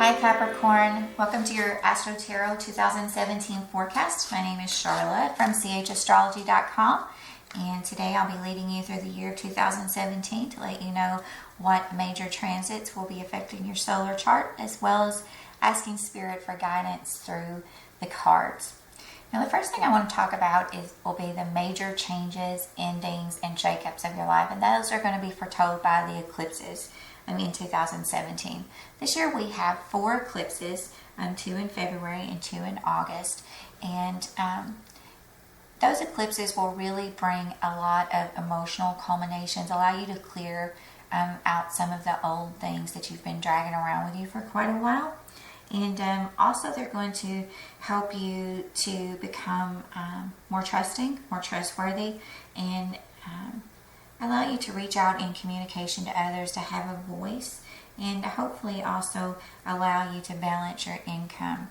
Hi Capricorn, welcome to your Astro-Tarot 2017 forecast. My name is Charlotte from chastrology.com, and today I'll be leading you through the year 2017 to let you know what major transits will be affecting your solar chart, as well as asking Spirit for guidance through the cards. Now, the first thing I want to talk about will be the major changes, endings, and shakeups of your life, and those are going to be foretold by the eclipses in 2017. This year we have 4 eclipses, 2 in February and 2 in August, and those eclipses will really bring a lot of emotional culminations, allow you to clear out some of the old things that you've been dragging around with you for quite a while. And also they're going to help you to become more trusting, more trustworthy, and allow you to reach out in communication to others, to have a voice, and hopefully also allow you to balance your income.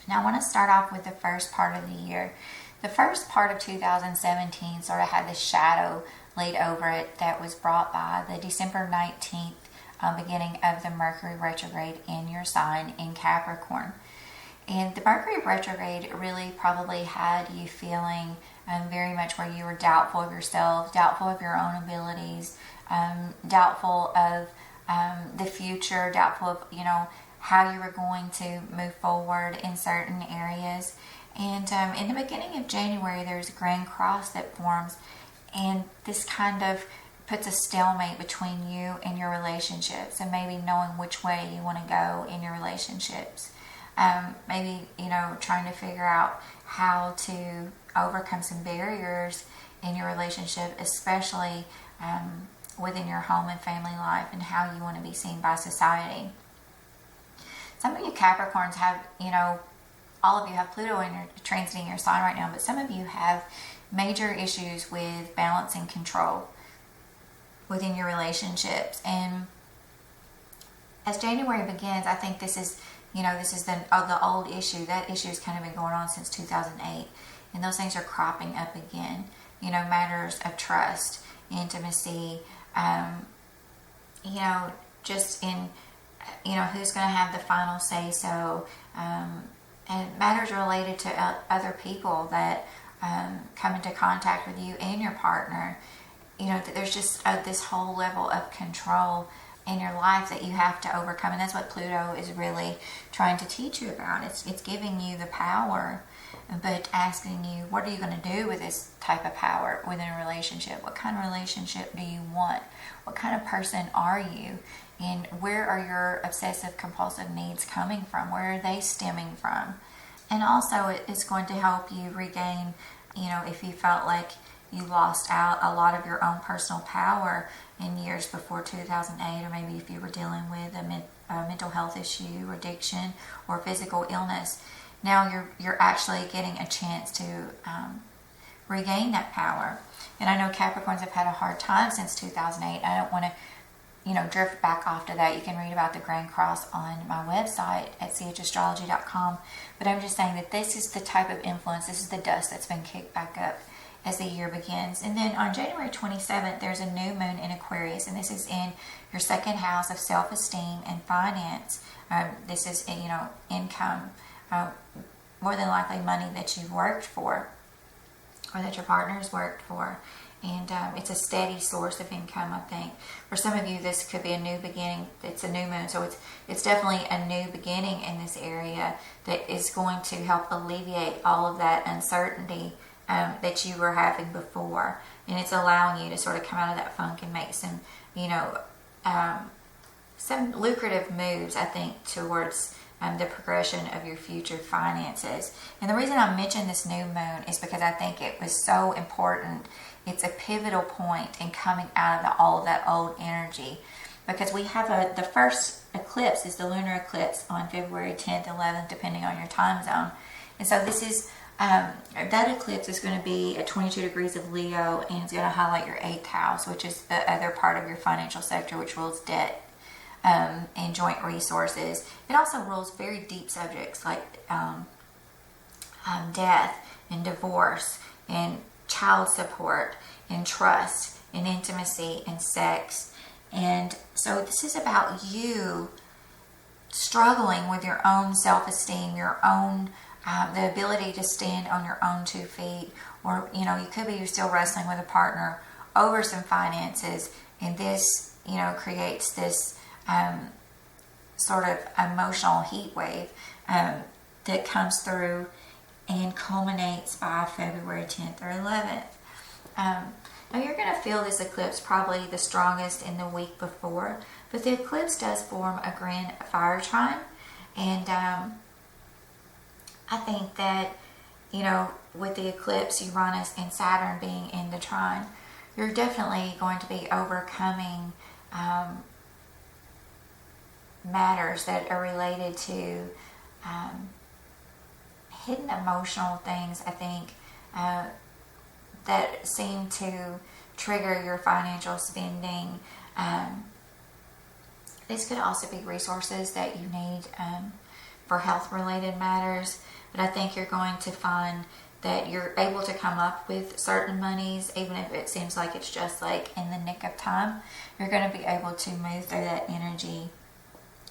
Now I want to start off with the first part of the year. The first part of 2017 sort of had the shadow laid over it that was brought by the December 19th beginning of the Mercury retrograde in your sign in Capricorn. And the Mercury retrograde really probably had you feeling very much where you were doubtful of yourself, doubtful of your own abilities, doubtful of the future, doubtful of, how you were going to move forward in certain areas. And in the beginning of January, there's a grand cross that forms, and this kind of puts a stalemate between you and your relationships, and maybe knowing which way you want to go in your relationships. Maybe, trying to figure out how to overcome some barriers in your relationship, especially within your home and family life, and how you want to be seen by society. Some of you Capricorns have, all of you have Pluto in your transiting your sign right now, but some of you have major issues with balance and control within your relationships. And as January begins, I think this is the old issue. That issue has kind of been going on since 2008, and those things are cropping up again. Matters of trust, intimacy, just in, who's going to have the final say so, and matters related to other people that come into contact with you and your partner. There's just this whole level of control in your life that you have to overcome, and that's what Pluto is really trying to teach you about. It's giving you the power, but asking you, what are you going to do with this type of power within a relationship? What kind of relationship do you want? What kind of person are you? And where are your obsessive compulsive needs coming from? Where are they stemming from? And also it's going to help you regain, if you felt like you lost out a lot of your own personal power in years before 2008, or maybe if you were dealing with a mental health issue, addiction, or physical illness. Now you're actually getting a chance to regain that power. And I know Capricorns have had a hard time since 2008. I don't want to drift back off to that. You can read about the Grand Cross on my website at chastrology.com. But I'm just saying that this is the type of influence, this is the dust that's been kicked back up as the year begins. And then on January 27th, there's a new moon in Aquarius, and this is in your second house of self-esteem and finance. This is, income, more than likely money that you've worked for or that your partner's worked for. And it's a steady source of income, I think. For some of you, this could be a new beginning. It's a new moon, so it's definitely a new beginning in this area that is going to help alleviate all of that uncertainty that you were having before. And it's allowing you to sort of come out of that funk and make some lucrative moves, I think, towards the progression of your future finances. And the reason I mentioned this new moon is because I think it was so important. It's a pivotal point in coming out of all of that old energy, because we have the first eclipse is the lunar eclipse on February 10th, 11th, depending on your time zone. And so this is that eclipse is going to be at 22 degrees of Leo, and it's going to highlight your 8th house, which is the other part of your financial sector, which rules debt and joint resources. It also rules very deep subjects like death and divorce and child support and trust and intimacy and sex. And so this is about you struggling with your own self-esteem, your own the ability to stand on your own 2 feet, or you could be still wrestling with a partner over some finances, and this creates this sort of emotional heat wave that comes through and culminates by February 10th or 11th. Now you're going to feel this eclipse probably the strongest in the week before, but the eclipse does form a grand fire trine, and I think that, with the eclipse, Uranus and Saturn being in the trine, you're definitely going to be overcoming matters that are related to hidden emotional things, I think, that seem to trigger your financial spending. These could also be resources that you need for health-related matters, but I think you're going to find that you're able to come up with certain monies, even if it seems like it's just like in the nick of time. You're going to be able to move through that energy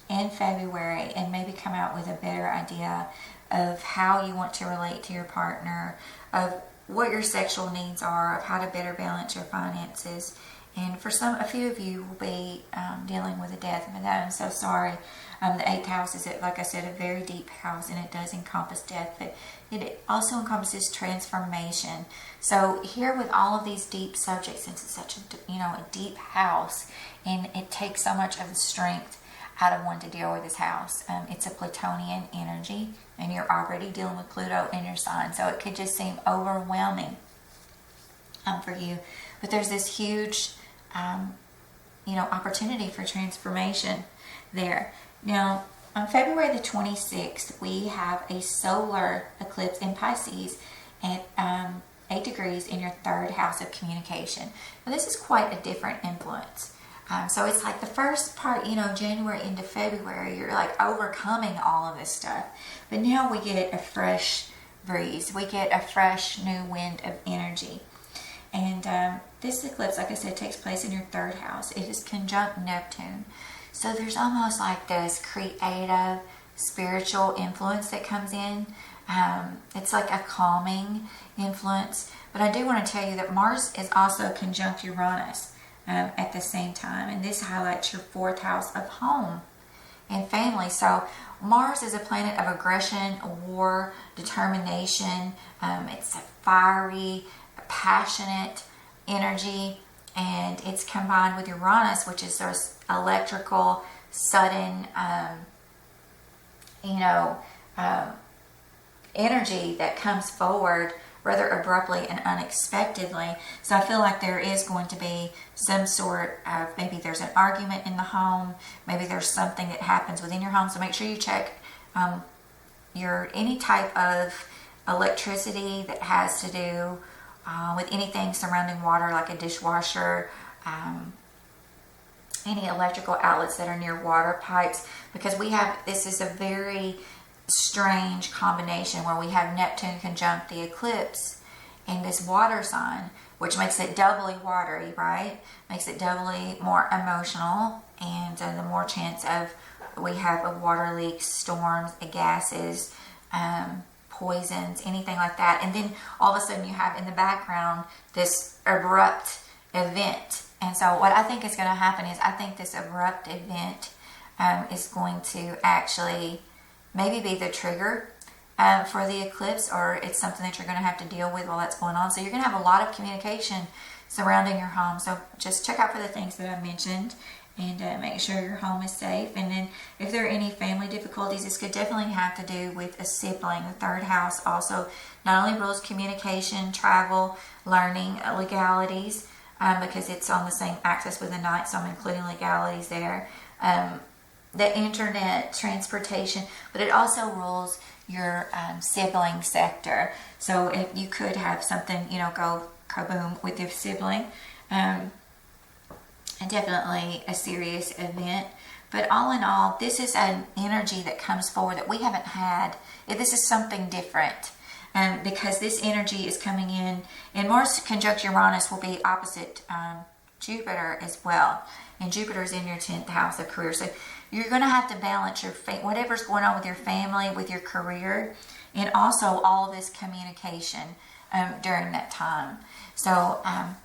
in February and maybe come out with a better idea of how you want to relate to your partner, of what your sexual needs are, of how to better balance your finances. And for a few of you will be dealing with a death, and I'm so sorry. The 8th house is, like I said, a very deep house, and it does encompass death, but it also encompasses transformation. So here, with all of these deep subjects, since it's such a deep house, and it takes so much of the strength out of one to deal with this house. It's a Plutonian energy, and you're already dealing with Pluto in your sign, so it could just seem overwhelming for you. But there's this huge opportunity for transformation there. Now, on February the 26th, we have a solar eclipse in Pisces at 8 degrees in your 3rd house of communication. Now, this is quite a different influence. So it's like the first part, January into February, you're like overcoming all of this stuff. But now we get a fresh breeze. We get a fresh new wind of energy. And this eclipse, like I said, takes place in your 3rd house. It is conjunct Neptune. So there's almost like this creative, spiritual influence that comes in. It's like a calming influence. But I do want to tell you that Mars is also conjunct Uranus at the same time. And this highlights your 4th house of home and family. So Mars is a planet of aggression, war, determination. It's a fiery, passionate energy, and it's combined with Uranus, which is this electrical, sudden, energy that comes forward rather abruptly and unexpectedly. So I feel like there is going to be some sort of, maybe there's an argument in the home, maybe there's something that happens within your home. So make sure you check any type of electricity that has to do with anything surrounding water, like a dishwasher, any electrical outlets that are near water pipes, because this is a very strange combination where we have Neptune conjunct the eclipse in this water sign, which makes it doubly watery, right? Makes it doubly more emotional, and the more chance we have of water leaks, storms, gases, poisons, anything like that. And then all of a sudden you have in the background this abrupt event. And so what I think is going to happen is, I think this abrupt event is going to actually maybe be the trigger for the eclipse, or it's something that you're going to have to deal with while that's going on. So you're going to have a lot of communication surrounding your home. So just check out for the things that I mentioned, and make sure your home is safe. And then if there are any family difficulties, this could definitely have to do with a sibling. The 3rd house also not only rules communication, travel, learning, legalities, because it's on the same axis with the 9th, so I'm including legalities there. The internet, transportation, but it also rules your sibling sector. So if you could have something, go kaboom with your sibling, and definitely a serious event. But all in all, this is an energy that comes forward that we haven't had. This is something different, because this energy is coming in, and Mars conjunct Uranus will be opposite Jupiter as well. And Jupiter is in your 10th house of career. So you're going to have to balance your whatever's going on with your family, with your career, and also all of this communication during that time. So I'm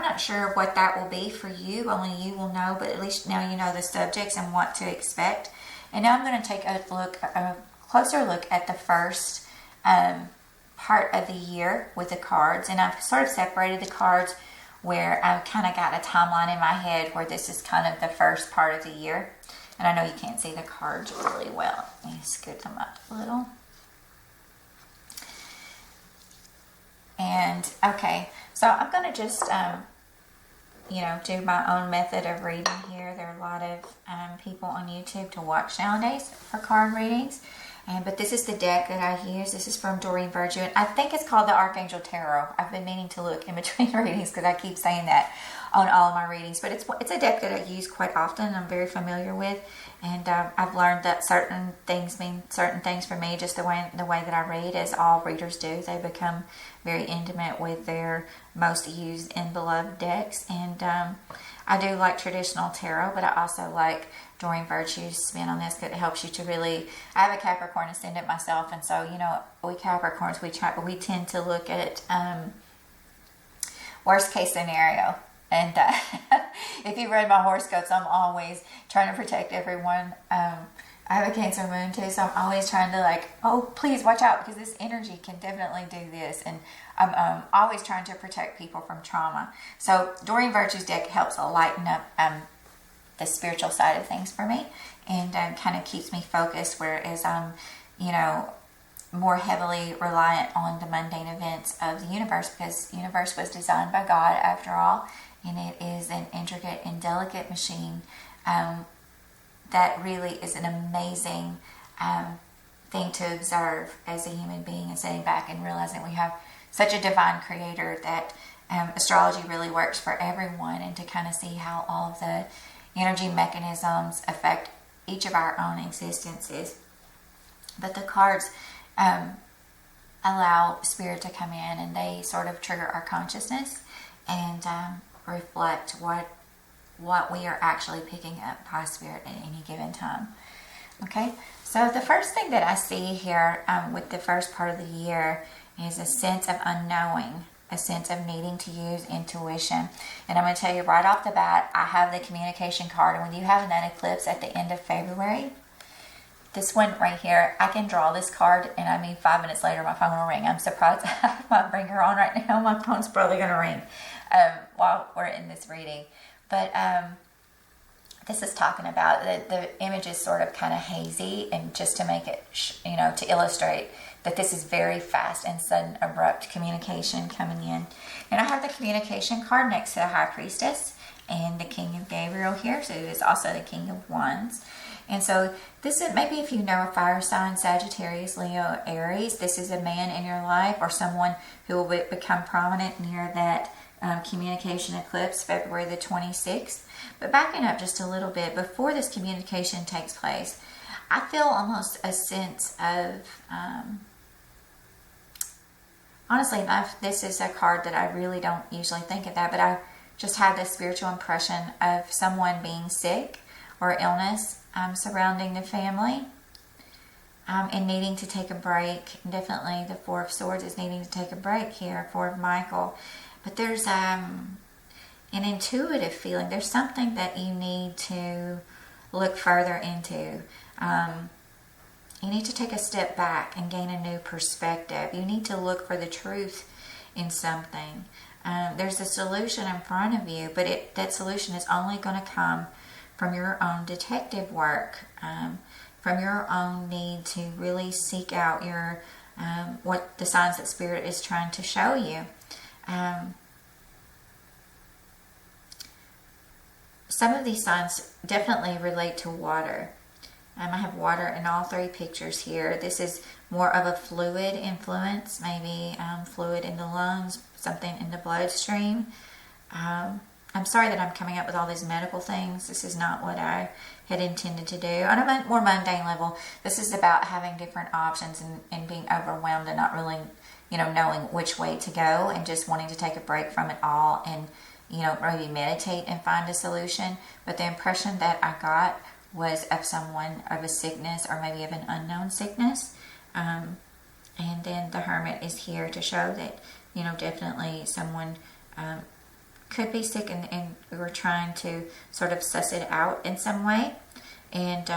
not sure what that will be for you. Only you will know, but at least now you know the subjects and what to expect. And now I'm going to take a closer look at the first part of the year with the cards. And I've sort of separated the cards where I've kind of got a timeline in my head where this is kind of the first part of the year. And I know you can't see the cards really well. Let me scoot them up a little. And okay, so I'm going to just, do my own method of reading here. There are a lot of people on YouTube to watch nowadays for card readings. But this is the deck that I use. This is from Doreen Virtue. And I think it's called the Archangel Tarot. I've been meaning to look in between readings because I keep saying that on all of my readings. But it's a deck that I use quite often. I'm very familiar with. And I've learned that certain things mean certain things for me, just the way that I read, as all readers do. They become very intimate with their most used and beloved decks. And I do like traditional tarot, but I also like Doreen Virtue's spin on this, because it helps you to really... I have a Capricorn ascendant myself, and so, we Capricorns, we tend to look at worst case scenario. And if you read my horoscopes, I'm always trying to protect everyone. I have a Cancer moon too, so I'm always trying to oh, please watch out, because this energy can definitely do this. And I'm always trying to protect people from trauma. So Doreen Virtue's deck helps lighten up the spiritual side of things for me, and kind of keeps me focused, whereas I'm, more heavily reliant on the mundane events of the universe, because the universe was designed by God after all, and it is an intricate and delicate machine that really is an amazing thing to observe as a human being, and sitting back and realizing we have such a divine creator, that astrology really works for everyone, and to kind of see how all of the energy mechanisms affect each of our own existences. But the cards allow spirit to come in, and they sort of trigger our consciousness and reflect what we are actually picking up by spirit at any given time. Okay, so the first thing that I see here with the first part of the year is a sense of unknowing, a sense of needing to use intuition. And I'm going to tell you right off the bat, I have the communication card, and when you have an eclipse at the end of February, this one right here, I can draw this card, and 5 minutes later my phone will ring. I'm surprised I have my ringer on right now. My phone's probably going to ring while we're in this reading. But this is talking about the image is sort of kind of hazy, and just to make it, to illustrate that this is very fast and sudden, abrupt communication coming in. And I have the communication card next to the High Priestess and the King of Gabriel here, so it's also the King of Wands. And so this is, maybe if you know a fire sign, Sagittarius, Leo, Aries, this is a man in your life, or someone who will become prominent near that communication eclipse, February the 26th. But backing up just a little bit, before this communication takes place, I feel almost a sense of, honestly enough, this is a card that I really don't usually think of that, but I just had this spiritual impression of someone being sick or illness surrounding the family, and needing to take a break. Definitely the Four of Swords is needing to take a break here, Four of Michael. But there's an intuitive feeling. There's something that you need to look further into. You need to take a step back and gain a new perspective. You need to look for the truth in something. There's a solution in front of you, but that solution is only going to come from your own detective work, from your own need to really seek out your what the signs that Spirit is trying to show you. Some of these signs definitely relate to water. I have water in all three pictures here. This is more of a fluid influence, maybe fluid in the lungs, something in the bloodstream. I'm sorry that I'm coming up with all these medical things. This is not what I had intended to do. On a more mundane level, this is about having different options and being overwhelmed and not really, knowing which way to go, and just wanting to take a break from it all and, maybe meditate and find a solution. But the impression that I got was of someone, of a sickness, or maybe of an unknown sickness. And then the Hermit is here to show that, you know, definitely someone could be sick, and we were trying to sort of suss it out in some way. And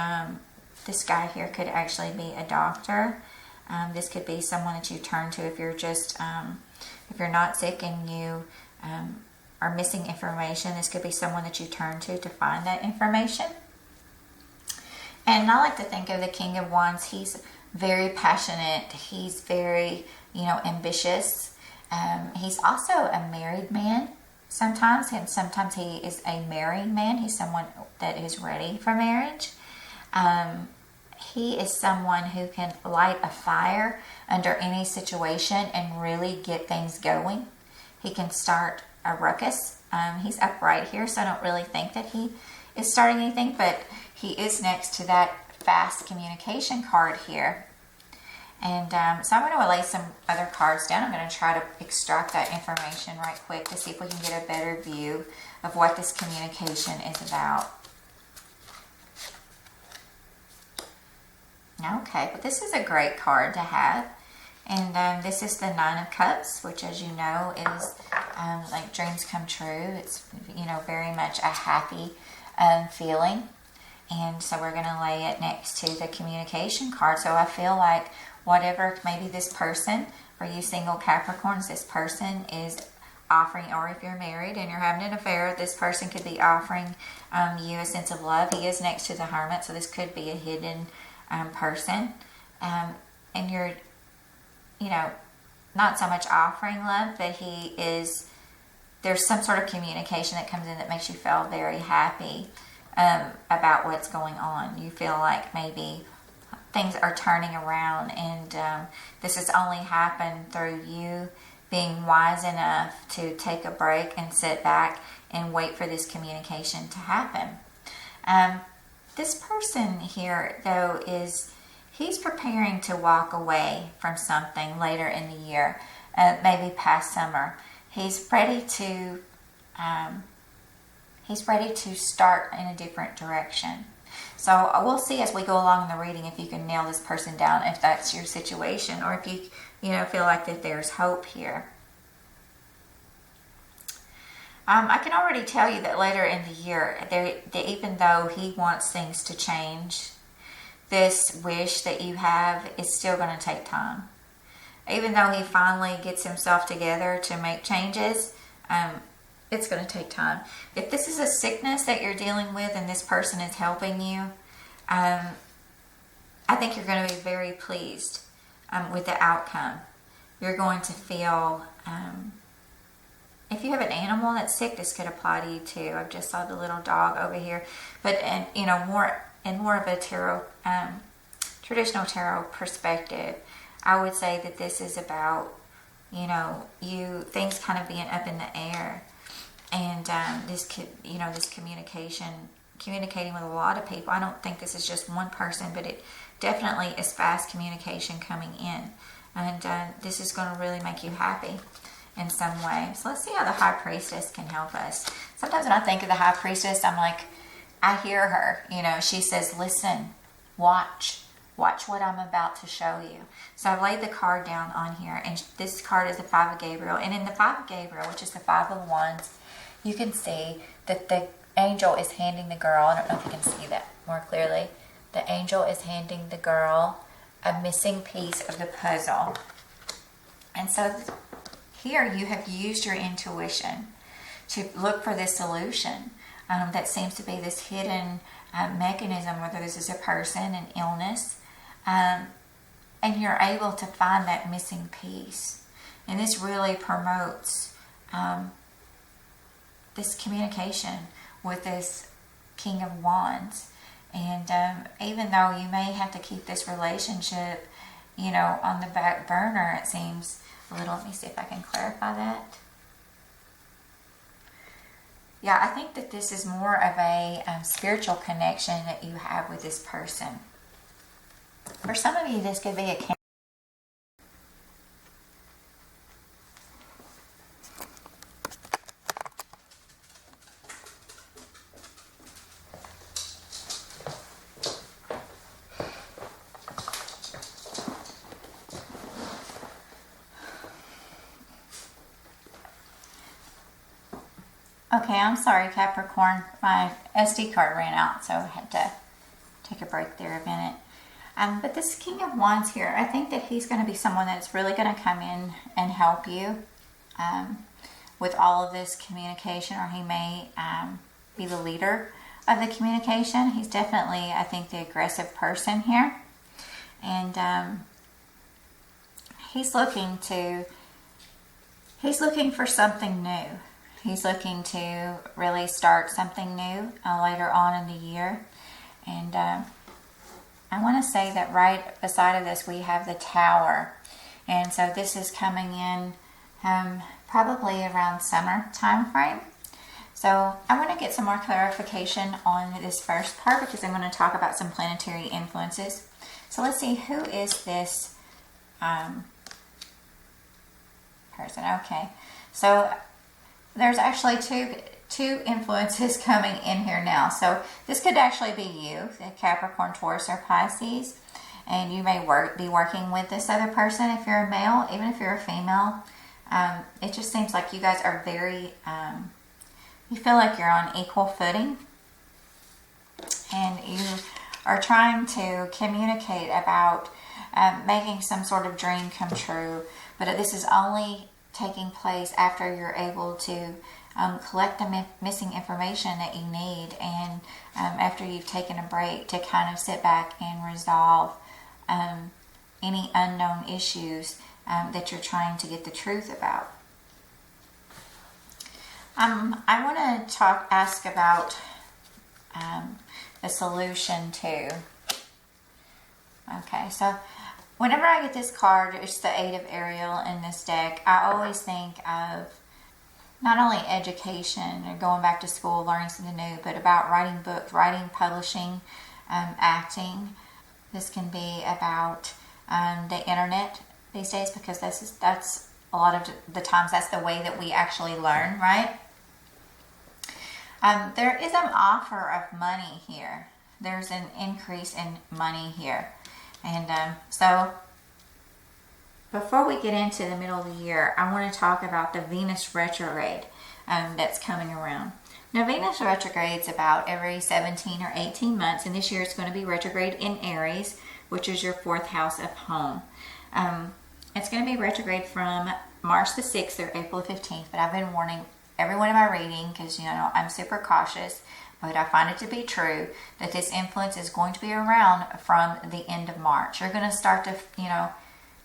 this guy here could actually be a doctor. This could be someone that you turn to if you're just, if you're not sick and you are missing information. This could be someone that you turn to find that information. And I like to think of the King of Wands. He's very passionate. He's very, you know, ambitious. He's also a married man sometimes, and sometimes he is a married man. He's someone that is ready for marriage. He is someone who can light a fire under any situation and really get things going. He can start a ruckus. He's upright here, so I don't really think that he is starting anything, but he is next to that fast communication card here. And so I'm going to lay some other cards down. I'm going to try to extract that information right quick to see if we can get a better view of what this communication is about. Okay, but this is a great card to have. And this is the Nine of Cups, which, as you know, is like dreams come true. It's, you know, very much a happy feeling. And so we're going to lay it next to the communication card. So I feel like whatever, maybe this person, for you single Capricorns, this person is offering, or if you're married and you're having an affair, this person could be offering you a sense of love. He is next to the Hermit, so this could be a hidden person. And you're, you know, not so much offering love, but he is, there's some sort of communication that comes in that makes you feel very happy about what's going on. You feel like maybe things are turning around, and this has only happened through you being wise enough to take a break and sit back and wait for this communication to happen. This person here, though, he's preparing to walk away from something later in the year, maybe past summer. He's ready to start in a different direction. So we'll see as we go along in the reading if you can nail this person down, if that's your situation, or if you know, feel like that there's hope here. I can already tell you that later in the year, even though he wants things to change, this wish that you have is still going to take time. Even though he finally gets himself together to make changes, it's going to take time. If this is a sickness that you're dealing with and this person is helping you, I think you're going to be very pleased with the outcome. You're going to feel, if you have an animal that's sick, this could apply to you too. I've just saw the little dog over here, but you know, more of a tarot, traditional tarot perspective, I would say that this is about, you know, things kind of being up in the air. And this communicating with a lot of people. I don't think this is just one person, but it definitely is fast communication coming in. And this is going to really make you happy in some way. So let's see how the High Priestess can help us. Sometimes when I think of the High Priestess, I'm like, I hear her. You know, she says, listen, watch what I'm about to show you. So I've laid the card down on here, and this card is the Five of Gabriel. And in the Five of Gabriel, which is the Five of Wands, you can see that the angel is handing the girl, I don't know if you can see that more clearly, the angel is handing the girl a missing piece of the puzzle. And so here you have used your intuition to look for this solution that seems to be this hidden mechanism, whether this is a person, an illness, and you're able to find that missing piece. And this really promotes this communication with this King of Wands. And even though you may have to keep this relationship, you know, on the back burner, it seems a little. Let me see if I can clarify that. Yeah, I think that this is more of a spiritual connection that you have with this person. For some of you, this could be a Okay, I'm sorry, Capricorn. My SD card ran out, so I had to take a break there a minute. But this King of Wands here, I think that he's going to be someone that's really going to come in and help you with all of this communication, or he may be the leader of the communication. He's definitely, I think, the aggressive person here. And he's looking for something new. He's looking to really start something new later on in the year. And I want to say that right beside of this we have the Tower. And so this is coming in probably around summer time frame. So I want to get some more clarification on this first part because I'm going to talk about some planetary influences. So let's see, who is this person? Okay, so there's actually two influences coming in here now. So this could actually be you, the Capricorn, Taurus, or Pisces, and you may be working with this other person if you're a male, even if you're a female. It just seems like you guys are very, you feel like you're on equal footing, and you are trying to communicate about making some sort of dream come true, but this is only taking place after you're able to collect the missing information that you need, and after you've taken a break to kind of sit back and resolve any unknown issues that you're trying to get the truth about. I want to ask about the solution too. Okay, so whenever I get this card, it's the Eight of Ariel in this deck, I always think of not only education or going back to school, learning something new, but about writing books, writing, publishing, acting. This can be about the internet these days, because that's a lot of the times that's the way that we actually learn, right? There is an offer of money here. There's an increase in money here. And so before we get into the middle of the year, I want to talk about the Venus retrograde that's coming around. Now, Venus retrogrades about every 17 or 18 months, and this year it's going to be retrograde in Aries, which is your fourth house of home. It's going to be retrograde from March the 6th through April the 15th, but I've been warning everyone in my reading because, you know, I'm super cautious, but I find it to be true that this influence is going to be around from the end of March. You're going to start to, you know,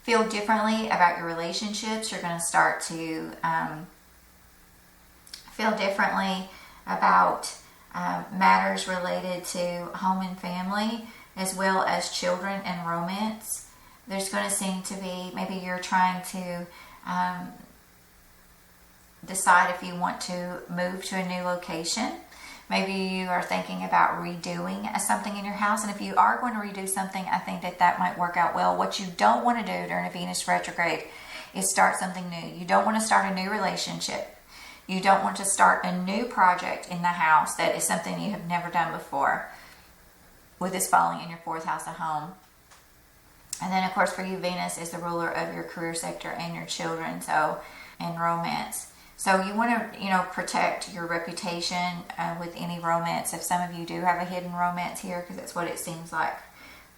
feel differently about your relationships. You're going to start to feel differently about matters related to home and family, as well as children and romance. There's going to seem to be, maybe you're trying to decide if you want to move to a new location. Maybe you are thinking about redoing something in your house. And if you are going to redo something, I think that might work out well. What you don't want to do during a Venus retrograde is start something new. You don't want to start a new relationship. You don't want to start a new project in the house that is something you have never done before, with this falling in your fourth house of home. And then, of course, for you, Venus is the ruler of your career sector and your children, so, and romance. So you want to, you know, protect your reputation with any romance. If some of you do have a hidden romance here, because that's what it seems like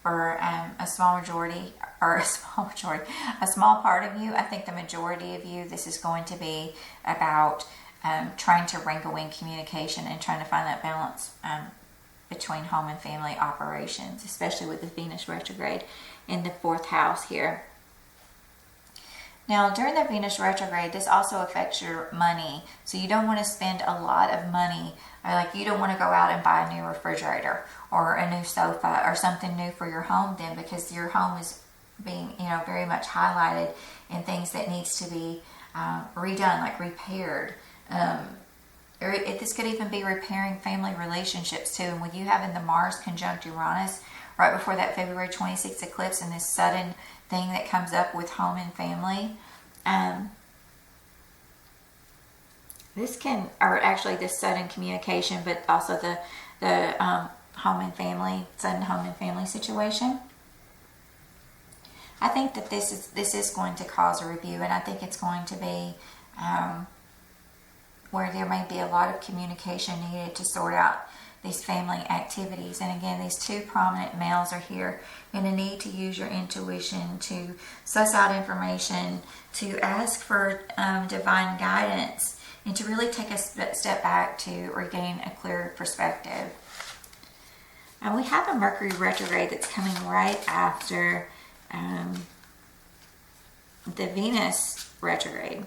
for a small majority, or a small part of you, I think the majority of you, this is going to be about trying to wrangle in communication and trying to find that balance between home and family operations, especially with the Venus retrograde in the fourth house here. Now, during the Venus retrograde, this also affects your money. So you don't want to spend a lot of money. Like, you don't want to go out and buy a new refrigerator or a new sofa or something new for your home then, because your home is being, you know, very much highlighted in things that needs to be redone, like repaired. This could even be repairing family relationships too. And with you having the Mars conjunct Uranus right before that February 26th eclipse, and this sudden thing that comes up with home and family, this can, or actually this sudden communication, but also the home and family, sudden home and family situation. I think that this is going to cause a review, and I think it's going to be where there may be a lot of communication needed to sort out these family activities. And again, these two prominent males are here in a need to use your intuition to suss out information, to ask for divine guidance, and to really take a step back to regain a clearer perspective. We have a Mercury retrograde that's coming right after the Venus retrograde.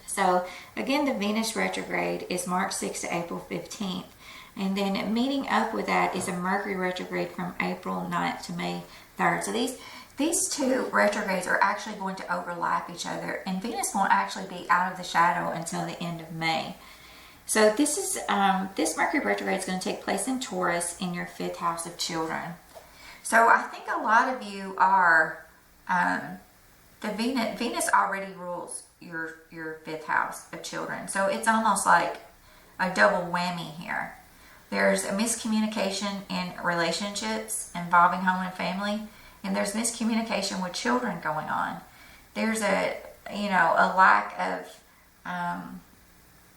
So again, the Venus retrograde is March 6th to April 15th. And then meeting up with that is a Mercury retrograde from April 9th to May 3rd. So these two retrogrades are actually going to overlap each other, and Venus won't actually be out of the shadow until the end of May. So this is this Mercury retrograde is going to take place in Taurus in your 5th house of children. So I think a lot of you are Venus already rules your 5th house of children. So it's almost like a double whammy here. There's a miscommunication in relationships involving home and family, and there's miscommunication with children going on. There's a lack of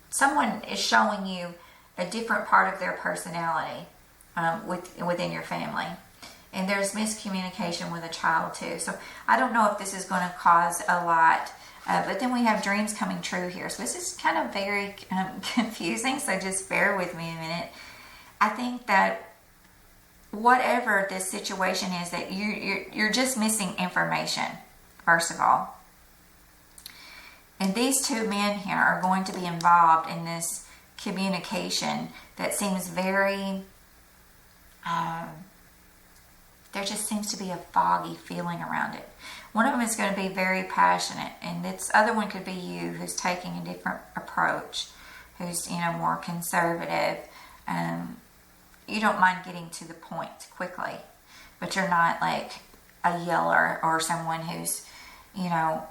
someone is showing you a different part of their personality within your family. And there's miscommunication with a child too. So I don't know if this is going to cause a lot. But then we have dreams coming true here. So this is kind of very confusing. So just bear with me a minute. I think that whatever this situation is, that you're just missing information, first of all. And these two men here are going to be involved in this communication that seems very, there just seems to be a foggy feeling around it. One of them is going to be very passionate, and this other one could be you, who's taking a different approach, who's more conservative. You don't mind getting to the point quickly, but you're not like a yeller or someone who's, when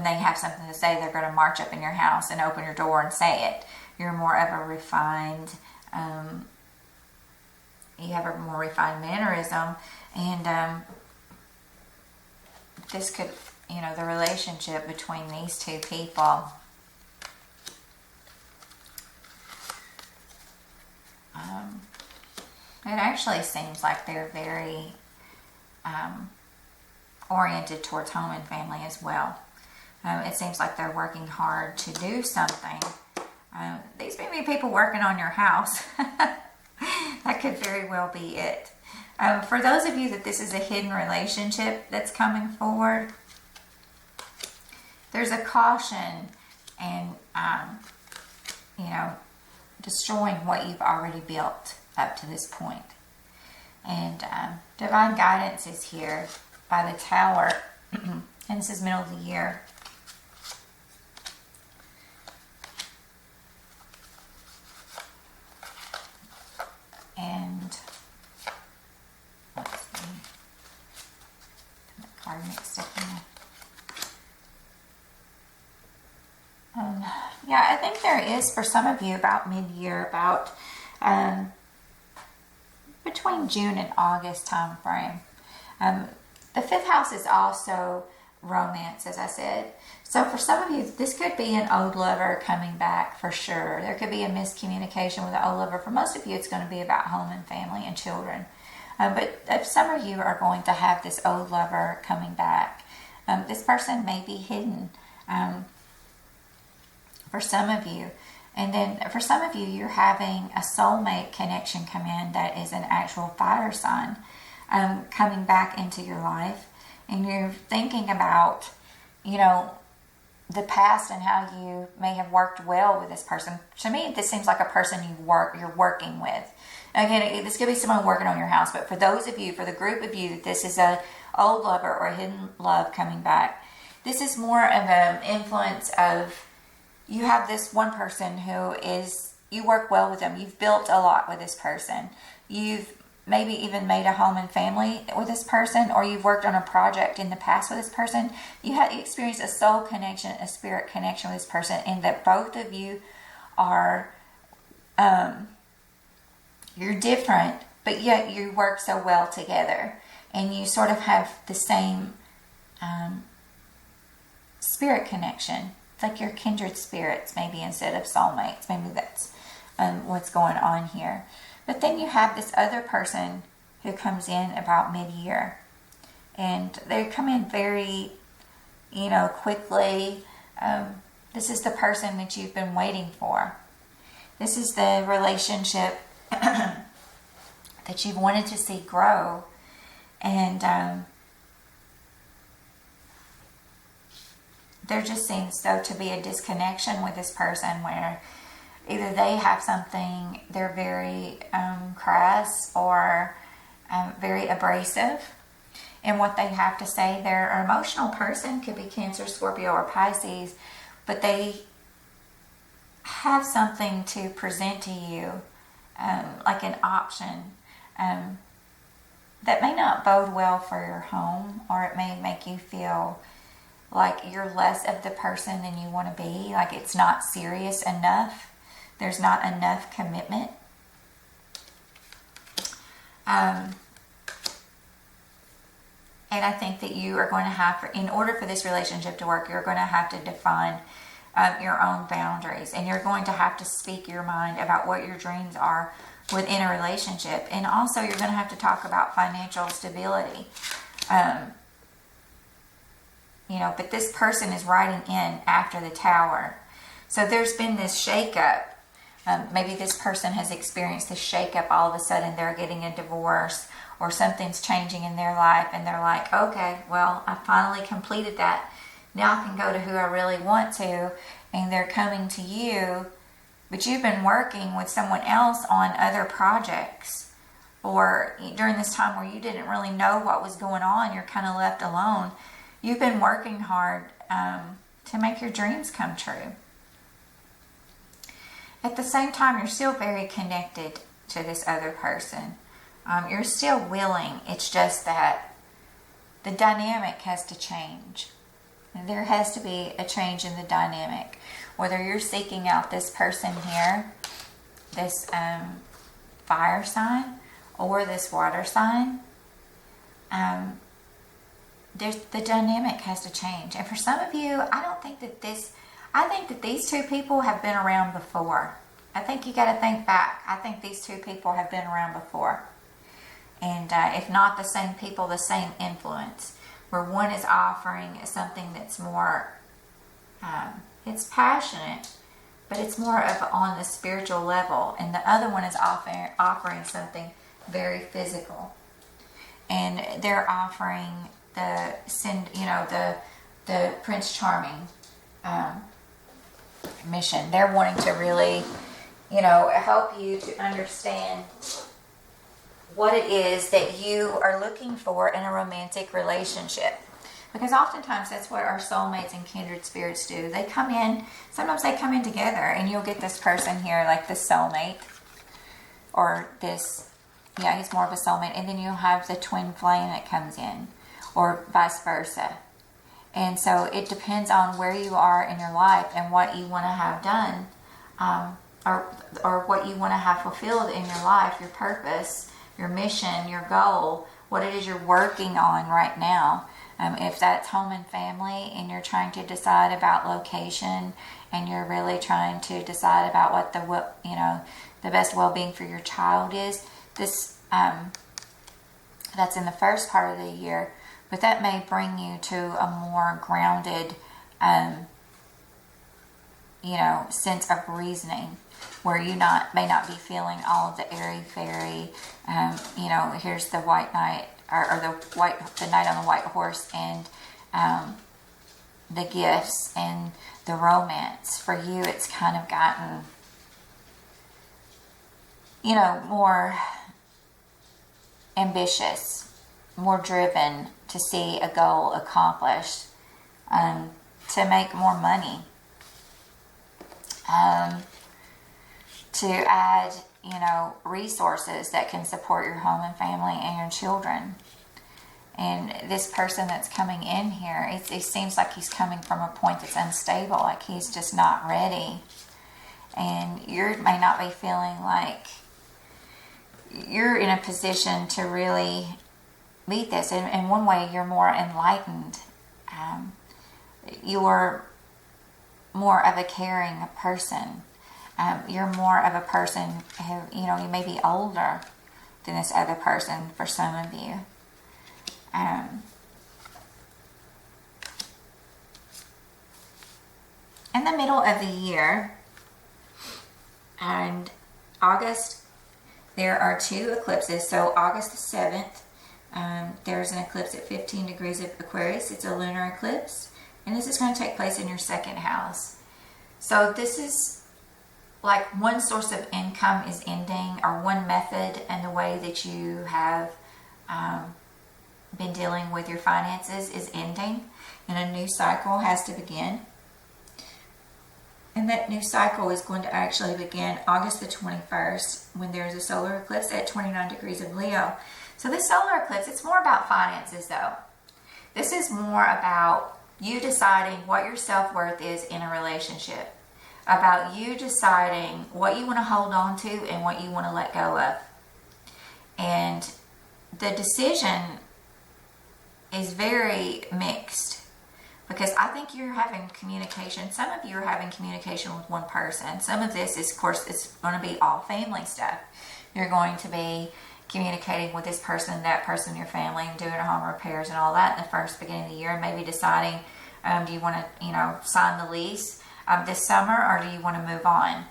they have something to say, they're going to march up in your house and open your door and say it. You're more of a refined, you have a more refined mannerism, and this could, the relationship between these two people, it actually seems like they're very oriented towards home and family as well. It seems like they're working hard to do something. These may be people working on your house. That could very well be it. For those of you that this is a hidden relationship that's coming forward, there's a caution and, destroying what you've already built up to this point. And divine guidance is here by the Tower, and this is middle of the year. And let's see, the card mixed up in there. Yeah, I think there is for some of you about mid-year, about between June and August time frame. The 5th house is also romance, as I said. So for some of you, this could be an old lover coming back for sure. There could be a miscommunication with an old lover. For most of you, it's going to be about home and family and children. But if some of you are going to have this old lover coming back, this person may be hidden for some of you. And then for some of you, you're having a soulmate connection come in that is an actual fire sign coming back into your life. And you're thinking about, the past and how you may have worked well with this person. To me, this seems like a person you're working with. Again, this could be someone working on your house, but for those of you, for the group of you, that this is a old lover or a hidden love coming back, this is more of an influence of, you have this one person who is, you work well with them. You've built a lot with this person. You've maybe even made a home and family with this person, or you've worked on a project in the past with this person. You experienced a soul connection, a spirit connection with this person, and that both of you are, you're different, but yet you work so well together, and you sort of have the same spirit connection like your kindred spirits, maybe instead of soulmates. Maybe that's what's going on here. But then you have this other person who comes in about mid-year. And they come in very, quickly. This is the person that you've been waiting for. This is the relationship that you've wanted to see grow. And there just seems, though, to be a disconnection with this person where either they have something, they're very crass or very abrasive in what they have to say. They're an emotional person, could be Cancer, Scorpio, or Pisces, but they have something to present to you, like an option that may not bode well for your home, or it may make you feel like you're less of the person than you want to be, like it's not serious enough. There's not enough commitment. And I think that you are going to have, in order for this relationship to work, you're going to have to define your own boundaries. And you're going to have to speak your mind about what your dreams are within a relationship. And also you're going to have to talk about financial stability. But this person is riding in after the Tower. So there's been this shakeup. Maybe this person has experienced this shakeup. All of a sudden they're getting a divorce, or something's changing in their life, and they're like, okay, well, I finally completed that. Now I can go to who I really want to. And they're coming to you, but you've been working with someone else on other projects, or during this time where you didn't really know what was going on, you're kind of left alone. You've been working hard to make your dreams come true. At the same time, you're still very connected to this other person. You're still willing. It's just that the dynamic has to change. There has to be a change in the dynamic. Whether you're seeking out this person here, this fire sign, or this water sign, the dynamic has to change. And for some of you, I think that these two people have been around before. I think you got to think back. I think these two people have been around before. And if not the same people, the same influence. Where one is offering something that's more, it's passionate, but it's more of on the spiritual level. And the other one is offering something very physical. And they're offering the Prince Charming mission. They're wanting to really, help you to understand what it is that you are looking for in a romantic relationship. Because oftentimes that's what our soulmates and kindred spirits do. They come in, sometimes they come in together, and you'll get this person here, like this soulmate, or this, he's more of a soulmate, and then you'll have the twin flame that comes in, or vice versa. And so it depends on where you are in your life and what you want to have done, or what you want to have fulfilled in your life, your purpose, your mission, your goal, what it is you're working on right now. If that's home and family, and you're trying to decide about location, and you're really trying to decide about what the best well-being for your child is, this that's in the first part of the year. But that may bring you to a more grounded, sense of reasoning, where you may not be feeling all of the airy-fairy, here's the white knight, or the knight on the white horse, and the gifts and the romance. For you, it's kind of gotten, more ambitious, more driven to see a goal accomplished, to make more money, to add, resources that can support your home and family and your children. And this person that's coming in here, it seems like he's coming from a point that's unstable, like he's just not ready. And you may not be feeling like you're in a position to really meet this. In one way, you're more enlightened. You're more of a caring person. You're more of a person who, you know, you may be older than this other person for some of you. In the middle of the year, and August, there are 2 eclipses. So August the 7th, there's an eclipse at 15 degrees of Aquarius. It's a lunar eclipse, and this is going to take place in your 2nd house. So this is like one source of income is ending, or one method and the way that you have been dealing with your finances is ending, and a new cycle has to begin. And that new cycle is going to actually begin August the 21st, when there's a solar eclipse at 29 degrees of Leo. So this solar eclipse, it's more about finances though. This is more about you deciding what your self-worth is in a relationship. About you deciding what you want to hold on to and what you want to let go of. And the decision is very mixed, because I think you're having communication. Some of you are having communication with one person. Some of this is, of course, it's going to be all family stuff. You're going to be communicating with this person, that person, your family, and doing home repairs and all that in the first beginning of the year, and maybe deciding, do you want to, you know, sign the lease this summer, or do you want to move on?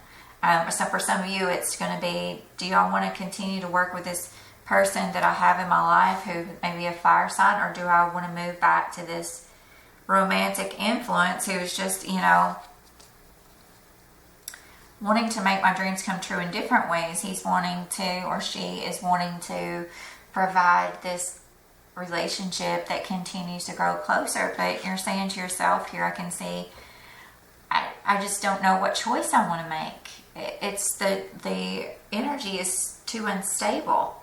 So for some of you, it's going to be, do y'all want to continue to work with this person that I have in my life who may be a fire sign, or do I want to move back to this romantic influence who's just, you know, wanting to make my dreams come true in different ways? He's wanting to, or she is wanting to provide this relationship that continues to grow closer, but you're saying to yourself here, I can see, I just don't know what choice I want to make. It's the energy is too unstable.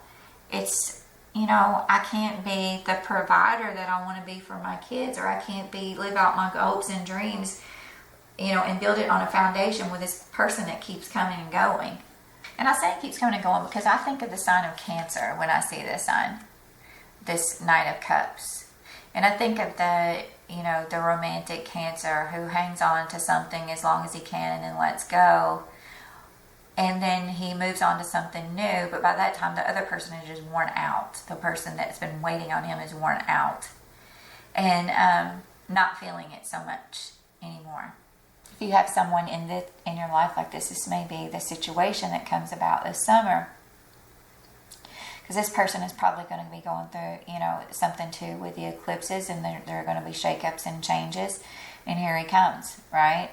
It's, you know, I can't be the provider that I want to be for my kids, or I can't live out my hopes and dreams, you know, and build it on a foundation with this person that keeps coming and going. And I say it keeps coming and going because I think of the sign of Cancer when I see this sign, this Knight of Cups. And I think of the, you know, the romantic Cancer who hangs on to something as long as he can and then lets go. And then he moves on to something new, but by that time the other person is just worn out. The person that's been waiting on him is worn out and not feeling it so much anymore. If you have someone in your life like this may be the situation that comes about this summer. Because this person is probably going to be going through, you know, something too with the eclipses, and there are going to be shakeups and changes. And here he comes, right?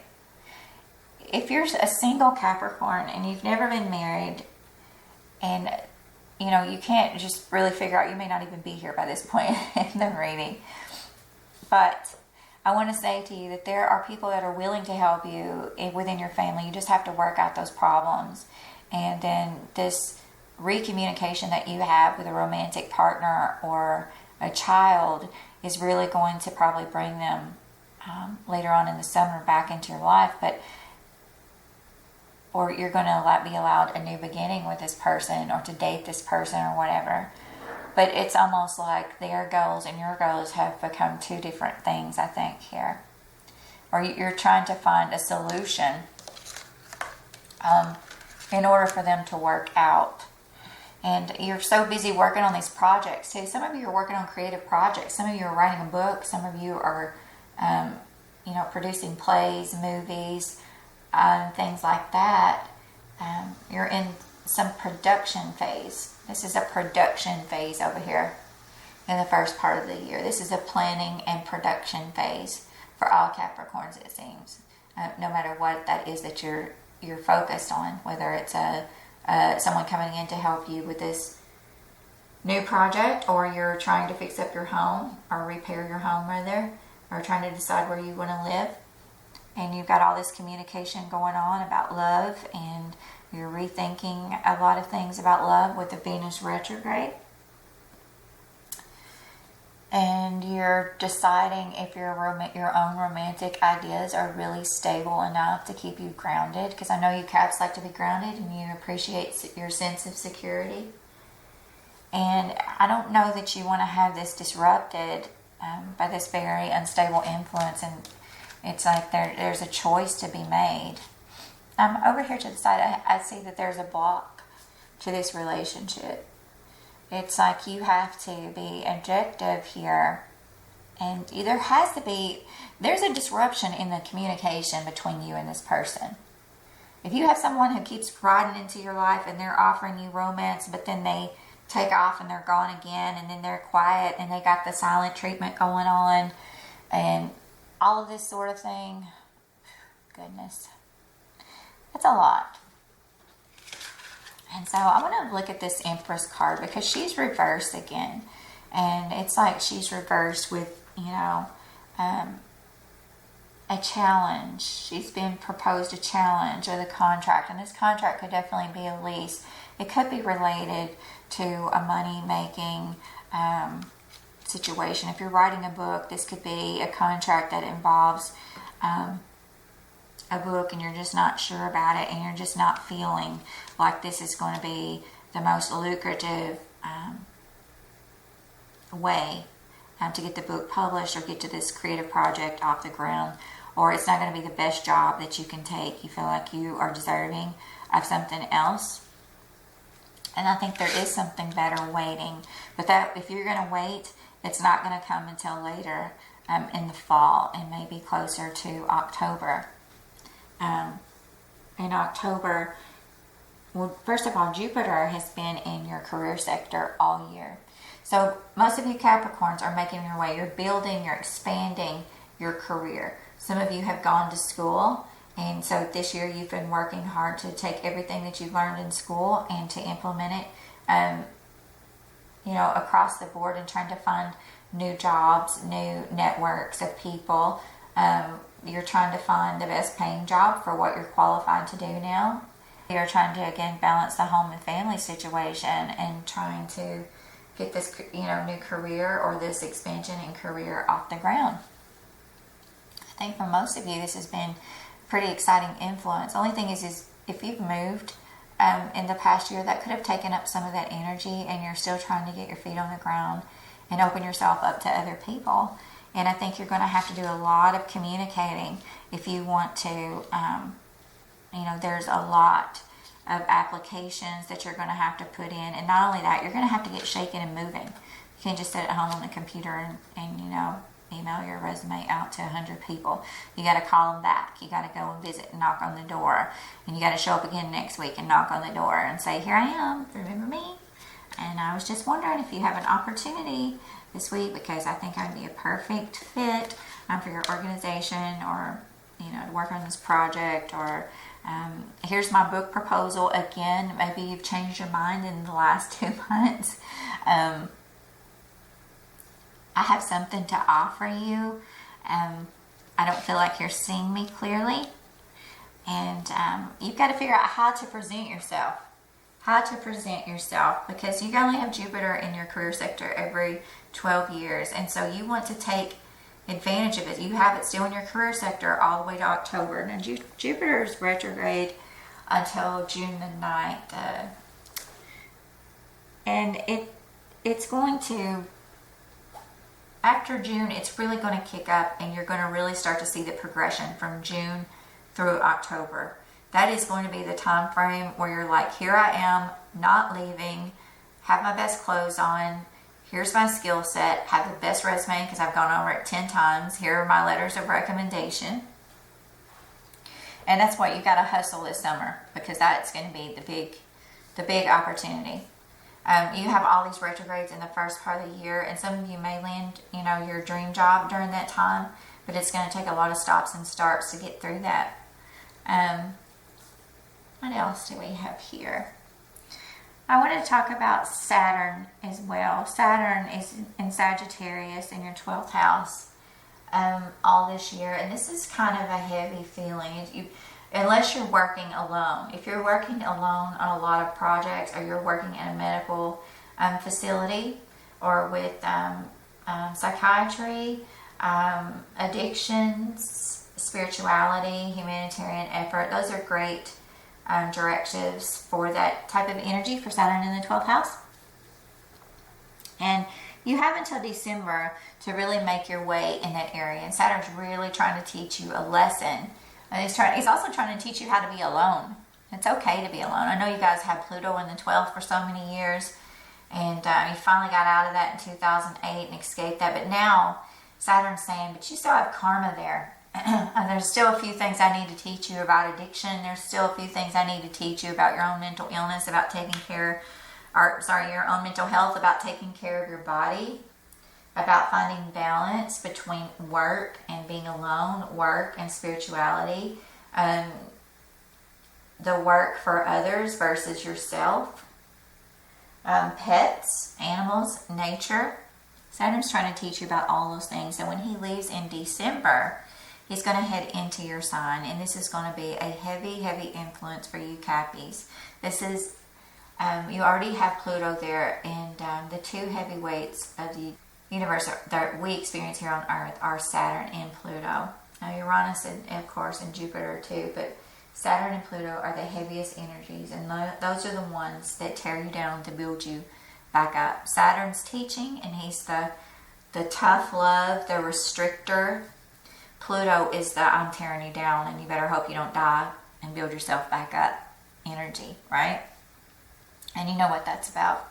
If you're a single Capricorn and you've never been married, and, you know, you can't just really figure out, you may not even be here by this point in the reading. But I want to say to you that there are people that are willing to help you within your family. You just have to work out those problems. And then this recommunication that you have with a romantic partner or a child is really going to probably bring them later on in the summer back into your life, or you're going to be allowed a new beginning with this person, or to date this person or whatever. But it's almost like their goals and your goals have become two different things, I think, here. Or you're trying to find a solution in order for them to work out. And you're so busy working on these projects too. Some of you are working on creative projects. Some of you are writing a book. Some of you are, producing plays, movies, things like that. You're in some production phase. This is a production phase over here in the first part of the year. This is a planning and production phase for all Capricorns, it seems. No matter what that is that you're focused on, whether it's someone coming in to help you with this new project, or you're trying to fix up your home or repair your home rather, or trying to decide where you want to live. And you've got all this communication going on about love, and you're rethinking a lot of things about love with the Venus retrograde. And you're deciding if your own romantic ideas are really stable enough to keep you grounded. Because I know you Caps like to be grounded and you appreciate your sense of security. And I don't know that you want to have this disrupted by this very unstable influence It's like there's a choice to be made. Over here to the side, I see that there's a block to this relationship. It's like you have to be objective here. And there's a disruption in the communication between you and this person. If you have someone who keeps riding into your life and they're offering you romance, but then they take off and they're gone again, and then they're quiet and they got the silent treatment going on and all of this sort of thing, goodness, that's a lot. And so I want to look at this Empress card because she's reversed again. And it's like she's reversed with, a challenge. She's been proposed a challenge or the contract. And this contract could definitely be a lease. It could be related to a money-making situation. If you're writing a book, this could be a contract that involves a book and you're just not sure about it and you're just not feeling like this is going to be the most lucrative way to get the book published or get to this creative project off the ground, or it's not going to be the best job that you can take. You feel like you are deserving of something else. And I think there is something better waiting. But that, if you're going to wait, it's not going to come until later in the fall and maybe closer to October. In October, well, first of all, Jupiter has been in your career sector all year. So most of you Capricorns are making your way. You're building, you're expanding your career. Some of you have gone to school, and so this year you've been working hard to take everything that you've learned in school and to implement it, across the board, and trying to find new jobs, new networks of people. You're trying to find the best paying job for what you're qualified to do now. You're trying to, again, balance the home and family situation and trying to get this, new career or this expansion in career off the ground. I think for most of you, this has been pretty exciting influence. The only thing is if you've moved in the past year, that could have taken up some of that energy, and you're still trying to get your feet on the ground and open yourself up to other people. And I think you're going to have to do a lot of communicating if you want to, there's a lot of applications that you're going to have to put in. And not only that, you're going to have to get shaken and moving. You can't just sit at home on the computer and email your resume out to 100 people. You got to call them back. You got to go and visit and knock on the door. And you got to show up again next week and knock on the door and say, here I am, remember me? And I was just wondering if you have an opportunity this week, because I think I'd be a perfect fit for your organization, or to work on this project, or here's my book proposal. Again, maybe you've changed your mind in the last 2 months. I have something to offer you. I don't feel like you're seeing me clearly, and you've got to figure out how to present yourself. Because you only have Jupiter in your career sector every 12 years. And so you want to take advantage of it. You have it still in your career sector all the way to October. Now Jupiter is retrograde until June the 9th. And it's going to, after June, it's really going to kick up, and you're going to really start to see the progression from June through October. That is going to be the time frame where you're like, here I am, not leaving, have my best clothes on, here's my skill set, have the best resume because I've gone over it 10 times, here are my letters of recommendation. And that's what you got to hustle this summer, because that's going to be the big opportunity. You have all these retrogrades in the first part of the year, and some of you may land, your dream job during that time, but it's going to take a lot of stops and starts to get through that. What else do we have here? I want to talk about Saturn as well. Saturn is in Sagittarius in your 12th house all this year. And this is kind of a heavy feeling. Unless you're working alone. If you're working alone on a lot of projects, or you're working in a medical facility, or with psychiatry, addictions, spirituality, humanitarian effort, those are great directives for that type of energy for Saturn in the 12th house. And you have until December to really make your way in that area. And Saturn's really trying to teach you a lesson. And he's also trying to teach you how to be alone. It's okay to be alone. I know you guys had Pluto in the 12th for so many years, and you finally got out of that in 2008 and escaped that. But now Saturn's saying, but you still have karma there. And there's still a few things I need to teach you about addiction. There's still a few things I need to teach you about your own mental illness, about taking care, your own mental health, about taking care of your body, about finding balance between work and being alone, work and spirituality, the work for others versus yourself, pets, animals, nature. Saturn's trying to teach you about all those things. And when he leaves in December, he's going to head into your sign, and this is going to be a heavy, heavy influence for you Cappies. This is, you already have Pluto there, and the two heavyweights of the universe that we experience here on Earth are Saturn and Pluto. Now Uranus, and of course, and Jupiter too, but Saturn and Pluto are the heaviest energies, and those are the ones that tear you down to build you back up. Saturn's teaching, and he's the tough love, the restrictor. Pluto is the I'm tearing you down and you better hope you don't die and build yourself back up energy, right? And you know what that's about.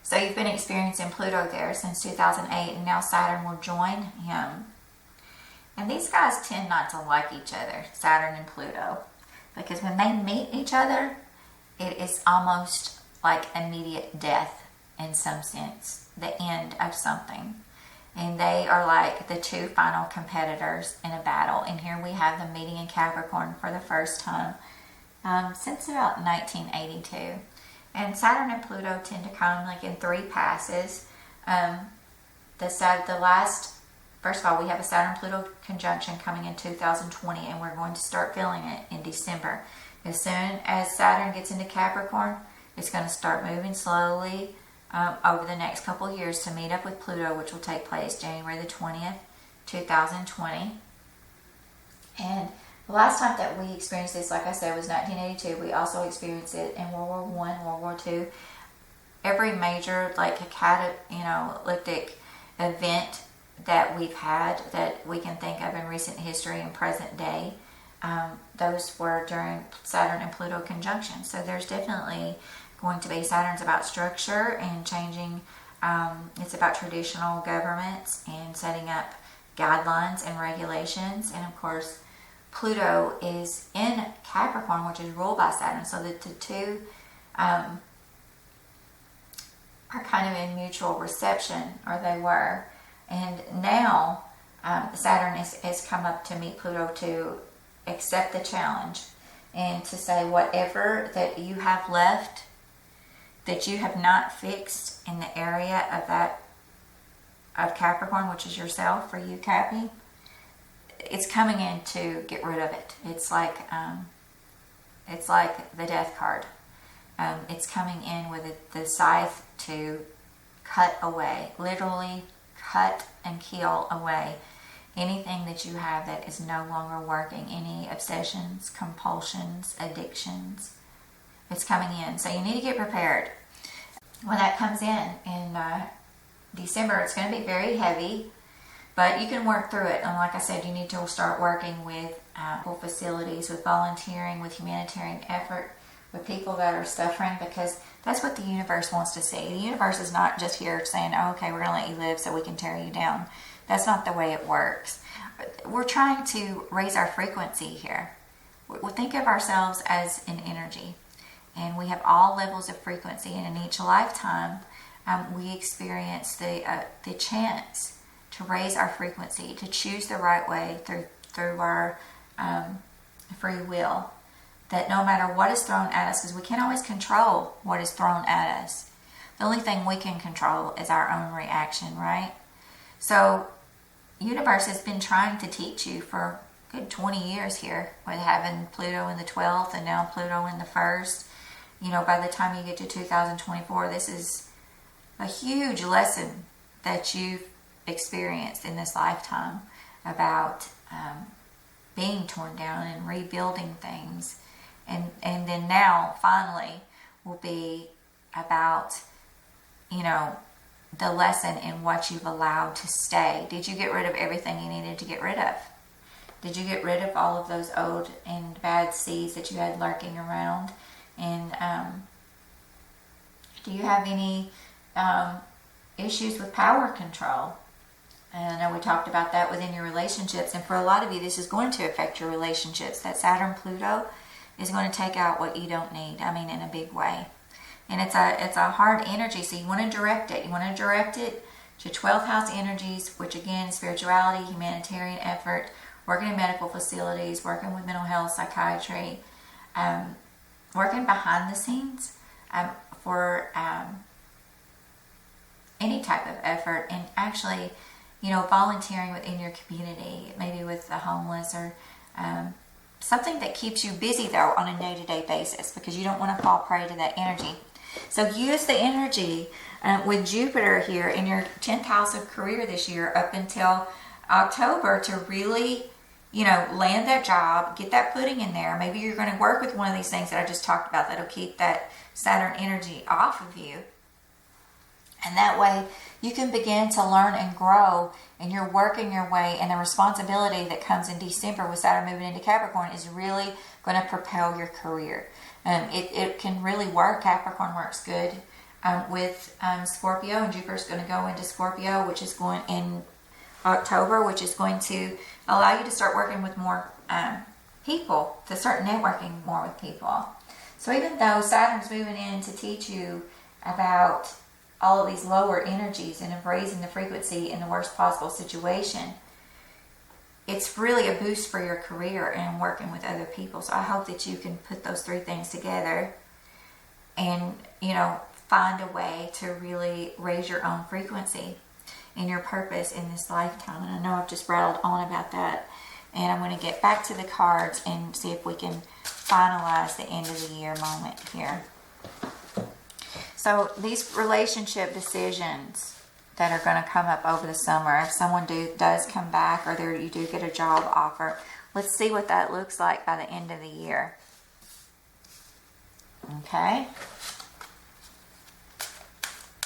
So you've been experiencing Pluto there since 2008, and now Saturn will join him. And these guys tend not to like each other, Saturn and Pluto, because when they meet each other, it is almost like immediate death in some sense, the end of something. And they are like the two final competitors in a battle. And here we have them meeting in Capricorn for the first time since about 1982. And Saturn and Pluto tend to come like in three passes. First of all, we have a Saturn-Pluto conjunction coming in 2020, and we're going to start feeling it in December. As soon as Saturn gets into Capricorn, it's going to start moving slowly over the next couple of years to meet up with Pluto, which will take place January the 20th, 2020. And the last time that we experienced this, like I said, was 1982. We also experienced it in World War I, World War II. Every major, like ecliptic event that we've had that we can think of in recent history and present day, those were during Saturn and Pluto conjunction. So there's definitely going to be, Saturn's about structure and changing, it's about traditional governments and setting up guidelines and regulations. And of course, Pluto is in Capricorn, which is ruled by Saturn, so that the two are kind of in mutual reception, or they were. And now Saturn has come up to meet Pluto to accept the challenge and to say whatever that you have left that you have not fixed in the area of Capricorn, which is yourself, for you Cappy, it's coming in to get rid of it. It's like the death card. It's coming in with the scythe to cut away, literally cut and kill away anything that you have that is no longer working, any obsessions, compulsions, addictions. It's coming in. So you need to get prepared. When that comes in December, it's going to be very heavy, but you can work through it. And like I said, you need to start working with facilities, with volunteering, with humanitarian effort, with people that are suffering, because that's what the universe wants to see. The universe is not just here saying, oh, okay, we're going to let you live so we can tear you down. That's not the way it works. We're trying to raise our frequency here. We think of ourselves as an energy, and we have all levels of frequency, and in each lifetime, we experience the chance to raise our frequency, to choose the right way through our free will. That no matter what is thrown at us, because we can't always control what is thrown at us. The only thing we can control is our own reaction, right? So, universe has been trying to teach you for a good 20 years here, with having Pluto in the 12th and now Pluto in the 1st. By the time you get to 2024, this is a huge lesson that you've experienced in this lifetime about being torn down and rebuilding things. And then now, finally, will be about, the lesson in what you've allowed to stay. Did you get rid of everything you needed to get rid of? Did you get rid of all of those old and bad seeds that you had lurking around? And do you have any issues with power control? And I know we talked about that within your relationships. And for a lot of you, this is going to affect your relationships. That Saturn-Pluto is going to take out what you don't need. I mean, in a big way. And it's a hard energy, so you want to direct it. You want to direct it to 12th house energies, which again is spirituality, humanitarian effort, working in medical facilities, working with mental health, psychiatry, working behind the scenes for any type of effort, and actually, volunteering within your community, maybe with the homeless or something that keeps you busy though on a day-to-day basis, because you don't want to fall prey to that energy. So use the energy with Jupiter here in your 10th house of career this year up until October to really, land that job, get that footing in there. Maybe you're going to work with one of these things that I just talked about that'll keep that Saturn energy off of you. And that way you can begin to learn and grow, and you're working your way, and the responsibility that comes in December with Saturn moving into Capricorn is really going to propel your career. It can really work. Capricorn works good with Scorpio, and Jupiter's going to go into Scorpio, which is going in October, which is going to allow you to start working with more people, to start networking more with people. So even though Saturn's moving in to teach you about all of these lower energies and of raising the frequency in the worst possible situation, it's really a boost for your career and working with other people. So I hope that you can put those three things together and, find a way to really raise your own frequency and your purpose in this lifetime. And I know I've just rattled on about that. And I'm going to get back to the cards and see if we can finalize the end of the year moment here. So these relationship decisions that are going to come up over the summer, if someone does come back or you do get a job offer, let's see what that looks like by the end of the year. Okay.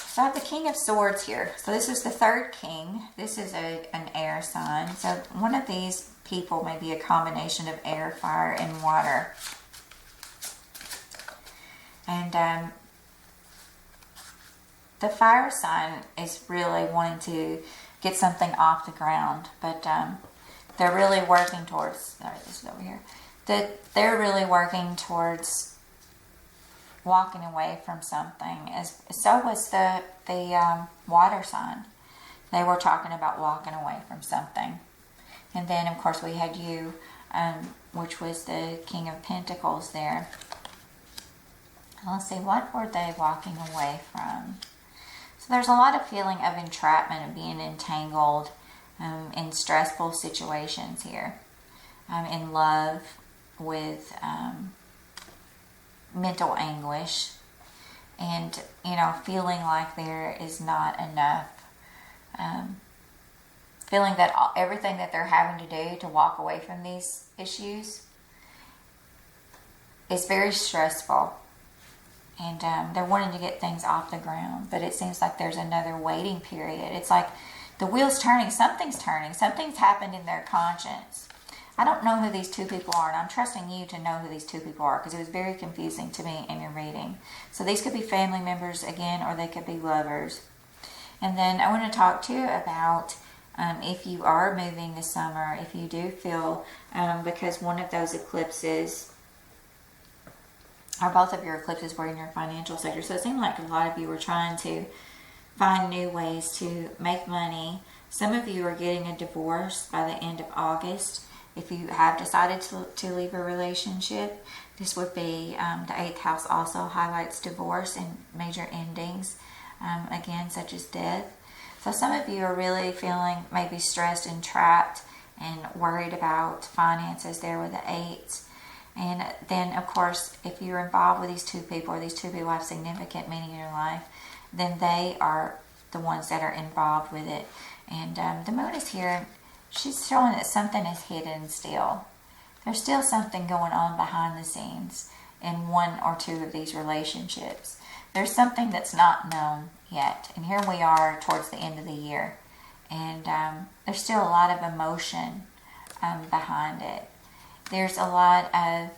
So I have the King of Swords here. So this is the third king. This is an air sign. So one of these people may be a combination of air, fire, and water. And the fire sign is really wanting to get something off the ground, but they're really working towards, this is over here, that they're really working towards walking away from something. So was the water sign. They were talking about walking away from something. And then, of course, we had you, which was the King of Pentacles there. Let's see, what were they walking away from? So there's a lot of feeling of entrapment and being entangled in stressful situations here. In love with mental anguish, and feeling like there is not enough, feeling that everything that they're having to do to walk away from these issues is very stressful, and they're wanting to get things off the ground, but it seems like there's another waiting period. It's like the wheel's turning, something's happened in their conscience. I don't know who these two people are, and I'm trusting you to know who these two people are, because it was very confusing to me in your reading. So these could be family members again, or they could be lovers. And then I want to talk to you about if you are moving this summer, if you do feel, because one of those eclipses, or both of your eclipses were in your financial sector. So it seemed like a lot of you were trying to find new ways to make money. Some of you are getting a divorce by the end of August. If you have decided to leave a relationship, this would be the 8th house also highlights divorce and major endings, again, such as death. So some of you are really feeling maybe stressed and trapped and worried about finances there with the 8s. And then, of course, if you're involved with these two people, or these two people have significant meaning in your life, then they are the ones that are involved with it. And the moon is here. She's showing that something is hidden still. There's still something going on behind the scenes in one or two of these relationships. There's something that's not known yet. And here we are towards the end of the year. And there's still a lot of emotion behind it. There's a lot of,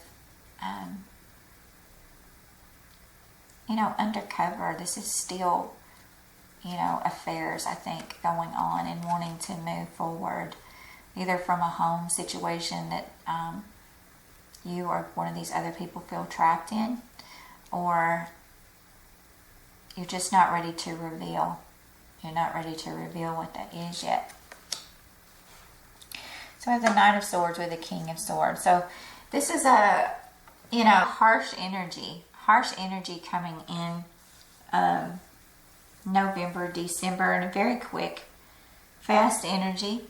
undercover. This is still, affairs, I think, going on and wanting to move forward, either from a home situation that you or one of these other people feel trapped in, or you're just not ready to reveal. You're not ready to reveal what that is yet. So I have the Knight of Swords with the King of Swords. So this is a, harsh energy coming in November, December, and a very quick, fast energy.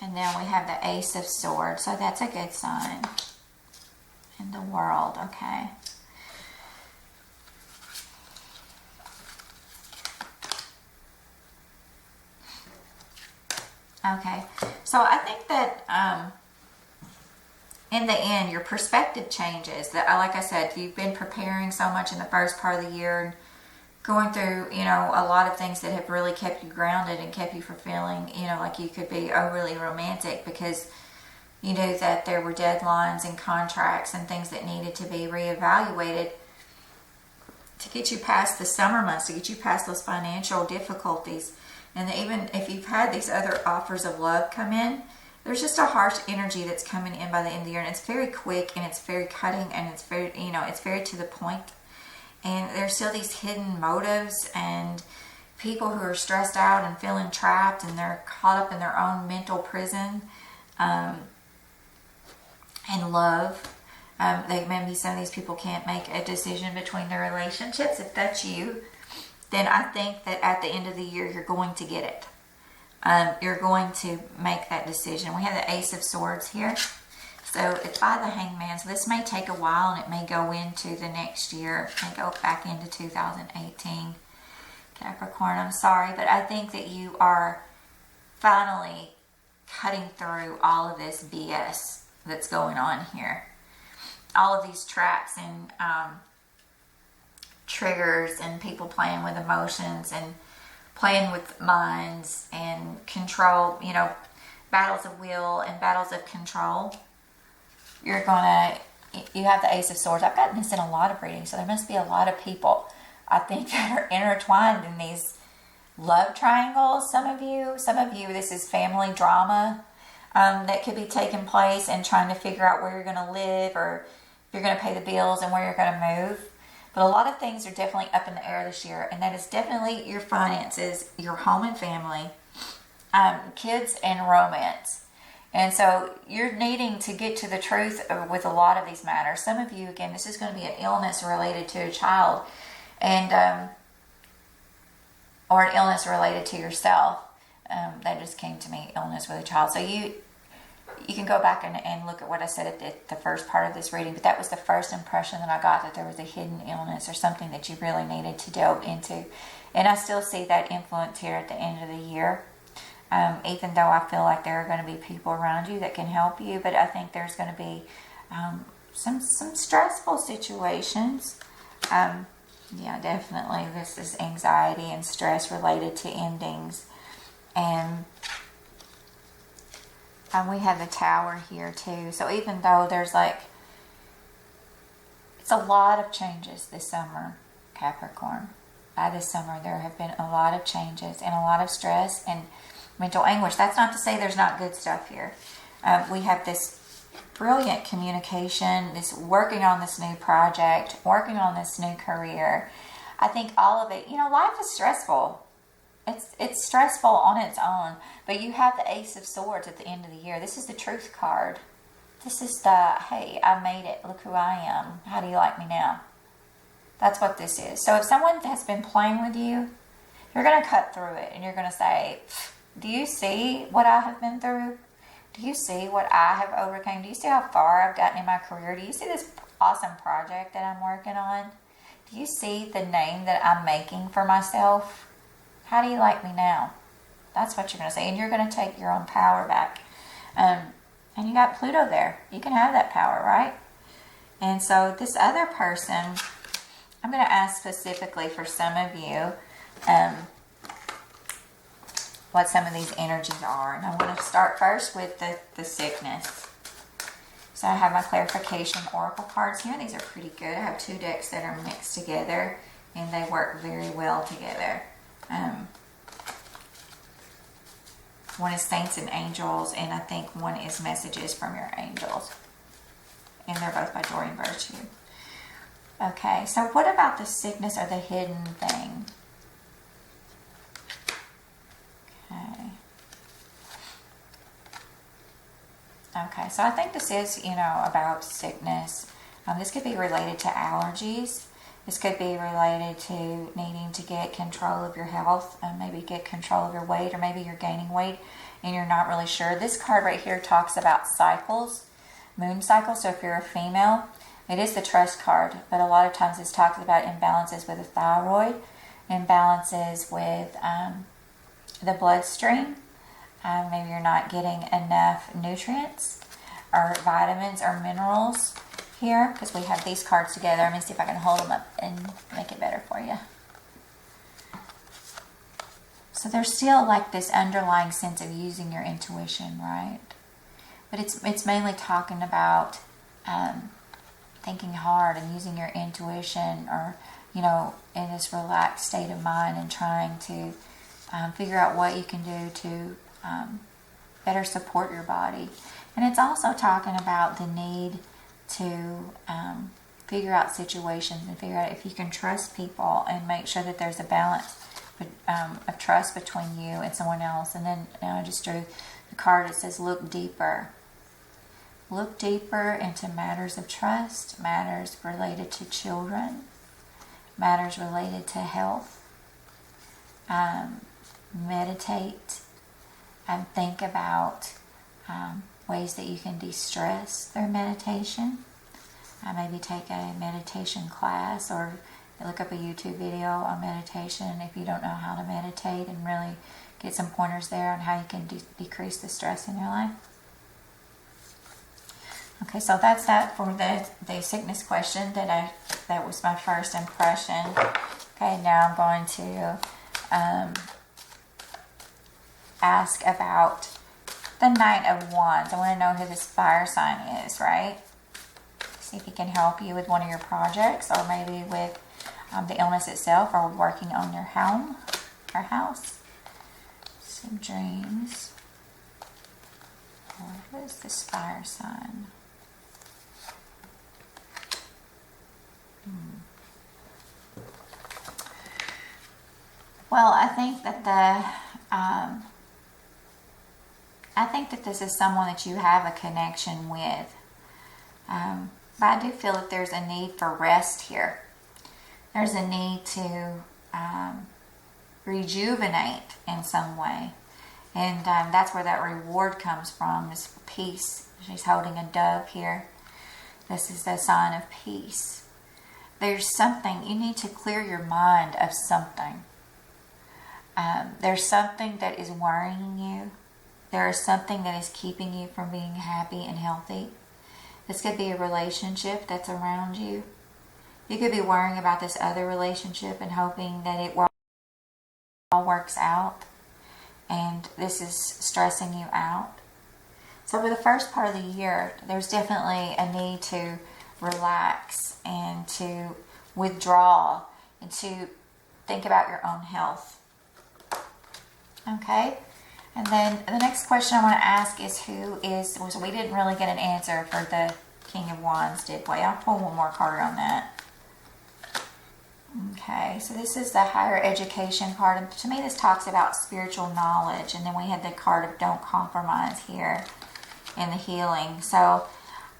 And then we have the Ace of Swords. So that's a good sign in the world, okay? Okay, so I think that in the end, your perspective changes. That, like I said, you've been preparing so much in the first part of the year and going through, a lot of things that have really kept you grounded and kept you from feeling, like you could be overly romantic, because you knew that there were deadlines and contracts and things that needed to be reevaluated to get you past the summer months, to get you past those financial difficulties. And even if you've had these other offers of love come in, there's just a harsh energy that's coming in by the end of the year. And it's very quick, and it's very cutting, and it's very, it's very to the point. And there's still these hidden motives and people who are stressed out and feeling trapped, and they're caught up in their own mental prison and love. Maybe some of these people can't make a decision between their relationships. If that's you, then I think that at the end of the year, you're going to get it. You're going to make that decision. We have the Ace of Swords here. So it's by the Hangman. So this may take a while, and it may go into the next year. It may go back into 2018. Capricorn, I'm sorry, but I think that you are finally cutting through all of this BS that's going on here. All of these traps and triggers, and people playing with emotions and playing with minds and control, battles of will and battles of control. You have the Ace of Swords. I've gotten this in a lot of readings, so there must be a lot of people, I think, that are intertwined in these love triangles. Some of you, this is family drama that could be taking place, and trying to figure out where you're going to live, or if you're going to pay the bills, and where you're going to move. But a lot of things are definitely up in the air this year, and that is definitely your finances, your home and family, kids, and romance. And so you're needing to get to the truth with a lot of these matters. Some of you, again, this is going to be an illness related to a child, and or an illness related to yourself. That just came to me, illness with a child. So you can go back and look at what I said at the first part of this reading, but that was the first impression that I got, that there was a hidden illness or something that you really needed to delve into. And I still see that influence here at the end of the year, even though I feel like there are going to be people around you that can help you, but I think there's going to be some stressful situations. Yeah, definitely this is anxiety and stress related to endings. And we have the Tower here too. So even though there's it's a lot of changes this summer, Capricorn. By this summer, there have been a lot of changes and a lot of stress and mental anguish. That's not to say there's not good stuff here. We have this brilliant communication, this working on this new project, working on this new career. I think all of it, life is stressful. It's stressful on its own, but you have the Ace of Swords at the end of the year. This is the Truth card. This is the, hey, I made it. Look who I am. How do you like me now? That's what this is. So if someone has been playing with you, you're going to cut through it, and you're going to say, do you see what I have been through? Do you see what I have overcome? Do you see how far I've gotten in my career? Do you see this awesome project that I'm working on? Do you see the name that I'm making for myself? How do you like me now? That's what you're going to say. And you're going to take your own power back. And you got Pluto there. You can have that power, right? And so this other person I'm going to ask specifically for some of you what some of these energies are. And I'm going to start first with the sickness. So I have my clarification oracle cards here. These are pretty good. I have 2 decks that are mixed together and they work very well together. One is Saints and Angels, and I think one is Messages from Your Angels. And they're both by Doreen Virtue. Okay, so what about the sickness or the hidden thing? Okay. Okay, so I think this is, about sickness. This could be related to allergies. This could be related to needing to get control of your health, maybe get control of your weight, or maybe you're gaining weight and you're not really sure. This card right here talks about cycles, moon cycles. So if you're a female, it is the trust card, but a lot of times it's talks about imbalances with the thyroid, imbalances with the bloodstream. Maybe you're not getting enough nutrients or vitamins or minerals here, because we have these cards together. Let me see if I can hold them up and make it better for you. So there's still like this underlying sense of using your intuition, right? But it's mainly talking about thinking hard and using your intuition, or in this relaxed state of mind, and trying to figure out what you can do to better support your body. And it's also talking about the need to figure out situations and figure out if you can trust people and make sure that there's a balance of trust between you and someone else. And then I just drew the card that says look deeper. Look deeper into matters of trust, matters related to children, matters related to health. Meditate and think about ways that you can de-stress through meditation. Maybe take a meditation class, or look up a YouTube video on meditation if you don't know how to meditate, and really get some pointers there on how you can decrease the stress in your life. Okay, so that's that for the sickness question. That was my first impression. Okay, now I'm going to ask about the Knight of Wands. I want to know who this fire sign is, right? See if he can help you with one of your projects, or maybe with the illness itself, or working on your home or house. Some dreams. What is this fire sign? Well, I think that this is someone that you have a connection with. But I do feel that there's a need for rest here. There's a need to rejuvenate in some way. And that's where that reward comes from, is peace. She's holding a dove here. This is the sign of peace. There's something, you need to clear your mind of something. There's something that is worrying you. There is something that is keeping you from being happy and healthy. This could be a relationship that's around you. You could be worrying about this other relationship and hoping that it all works out. And this is stressing you out. So for the first part of the year, there's definitely a need to relax and to withdraw and to think about your own health. Okay? And then the next question I want to ask is we didn't really get an answer for the King of Wands, did we? I'll pull one more card on that. Okay, so this is the higher education card. And to me, this talks about spiritual knowledge. And then we had the card of don't compromise here in the healing. So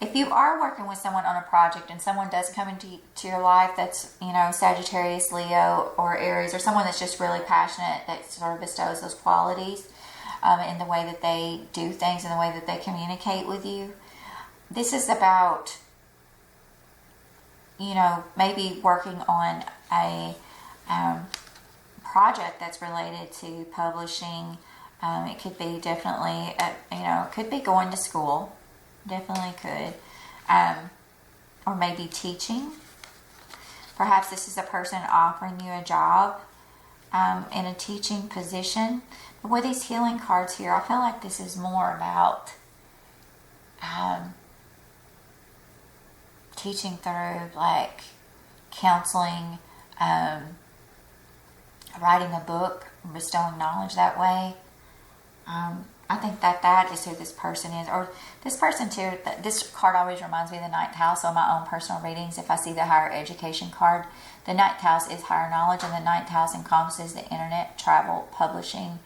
if you are working with someone on a project and someone does come into your life that's, Sagittarius, Leo, or Aries, or someone that's just really passionate, that sort of bestows those qualities in the way that they do things and the way that they communicate with you, this is about, maybe working on a project that's related to publishing. It could be definitely, could be going to school. Definitely could. Or maybe teaching. Perhaps this is a person offering you a job in a teaching position. But with these healing cards here, I feel like this is more about teaching through, like counseling, writing a book, bestowing knowledge that way. I think that is who this person is. Or this person too, this card always reminds me of the ninth house on my own personal readings. If I see the higher education card, the ninth house is higher knowledge, and the ninth house encompasses the internet, travel, publishing,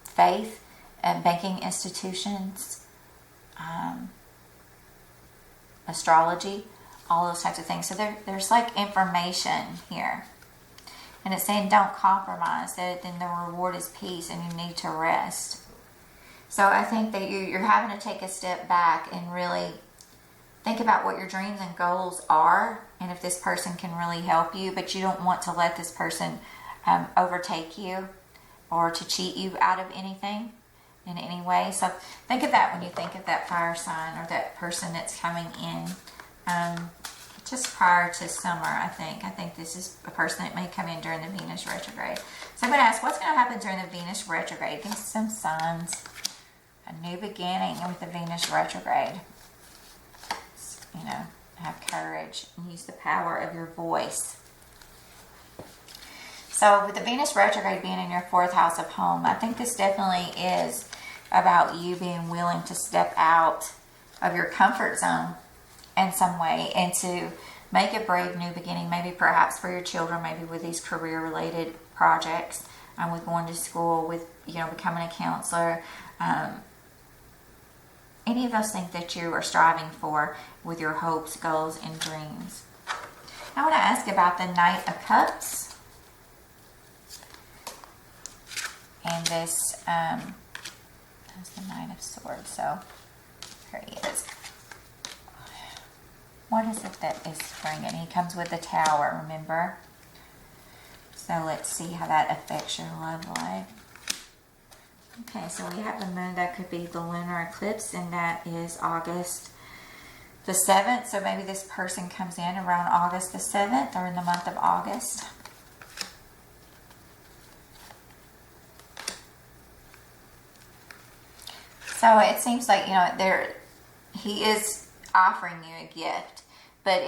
faith, and banking institutions, astrology, all those types of things. So there's like information here. And it's saying don't compromise, that then the reward is peace and you need to rest. So I think that you're having to take a step back and really think about what your dreams and goals are, and if this person can really help you, but you don't want to let this person overtake you or to cheat you out of anything in any way. So think of that when you think of that fire sign or that person that's coming in just prior to summer. I think this is a person that may come in during the Venus retrograde. So I'm going to ask, what's going to happen during the Venus retrograde? Give me some signs. A new beginning with the Venus retrograde. You know, have courage and use the power of your voice. So with the Venus retrograde being in your 4th house of home, I think this definitely is about you being willing to step out of your comfort zone in some way and to make a brave new beginning, maybe perhaps for your children, maybe with these career related projects, with going to school, with, you know, becoming a counselor, any of those things that you are striving for with your hopes, goals, and dreams. I want to ask about the Knight of Cups. And this, that's the Knight of Swords. So, here he is. What is it that is bringing? He comes with the Tower, remember? So let's see how that affects your love life. Okay, so we have the moon. That could be the lunar eclipse, and that is August the 7th. So maybe this person comes in around August the 7th or in the month of August. So it seems like, you know, he is offering you a gift, but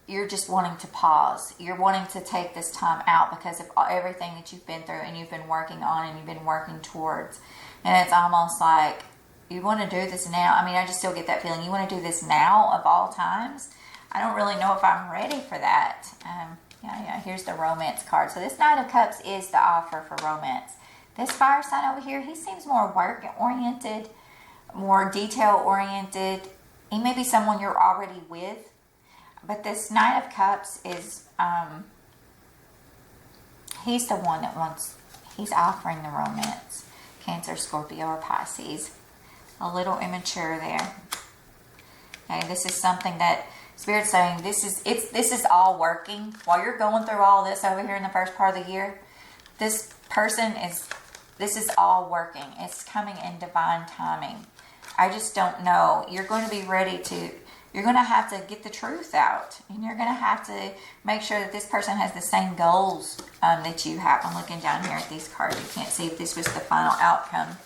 you're just wanting to pause. You're wanting to take this time out because of everything that you've been through and you've been working on and you've been working towards. And it's almost like you want to do this now. I mean, I just still get that feeling. You want to do this now of all times. I don't really know if I'm ready for that. Yeah, here's the romance card. So this Knight of Cups is the offer for romance. This fire sign over here, he seems more work-oriented, more detail-oriented. He may be someone you're already with. But this Knight of Cups is, he's the one that he's offering the romance. Cancer, Scorpio, or Pisces. A little immature there. Okay, this is something that Spirit's saying, this is all working. While you're going through all this over here in the first part of the year, this is all working. It's coming in divine timing. I just don't know. You're going to be ready to, you're going to have to get the truth out. And you're going to have to make sure that this person has the same goals that you have. I'm looking down here at these cards. You can't see if this was the final outcome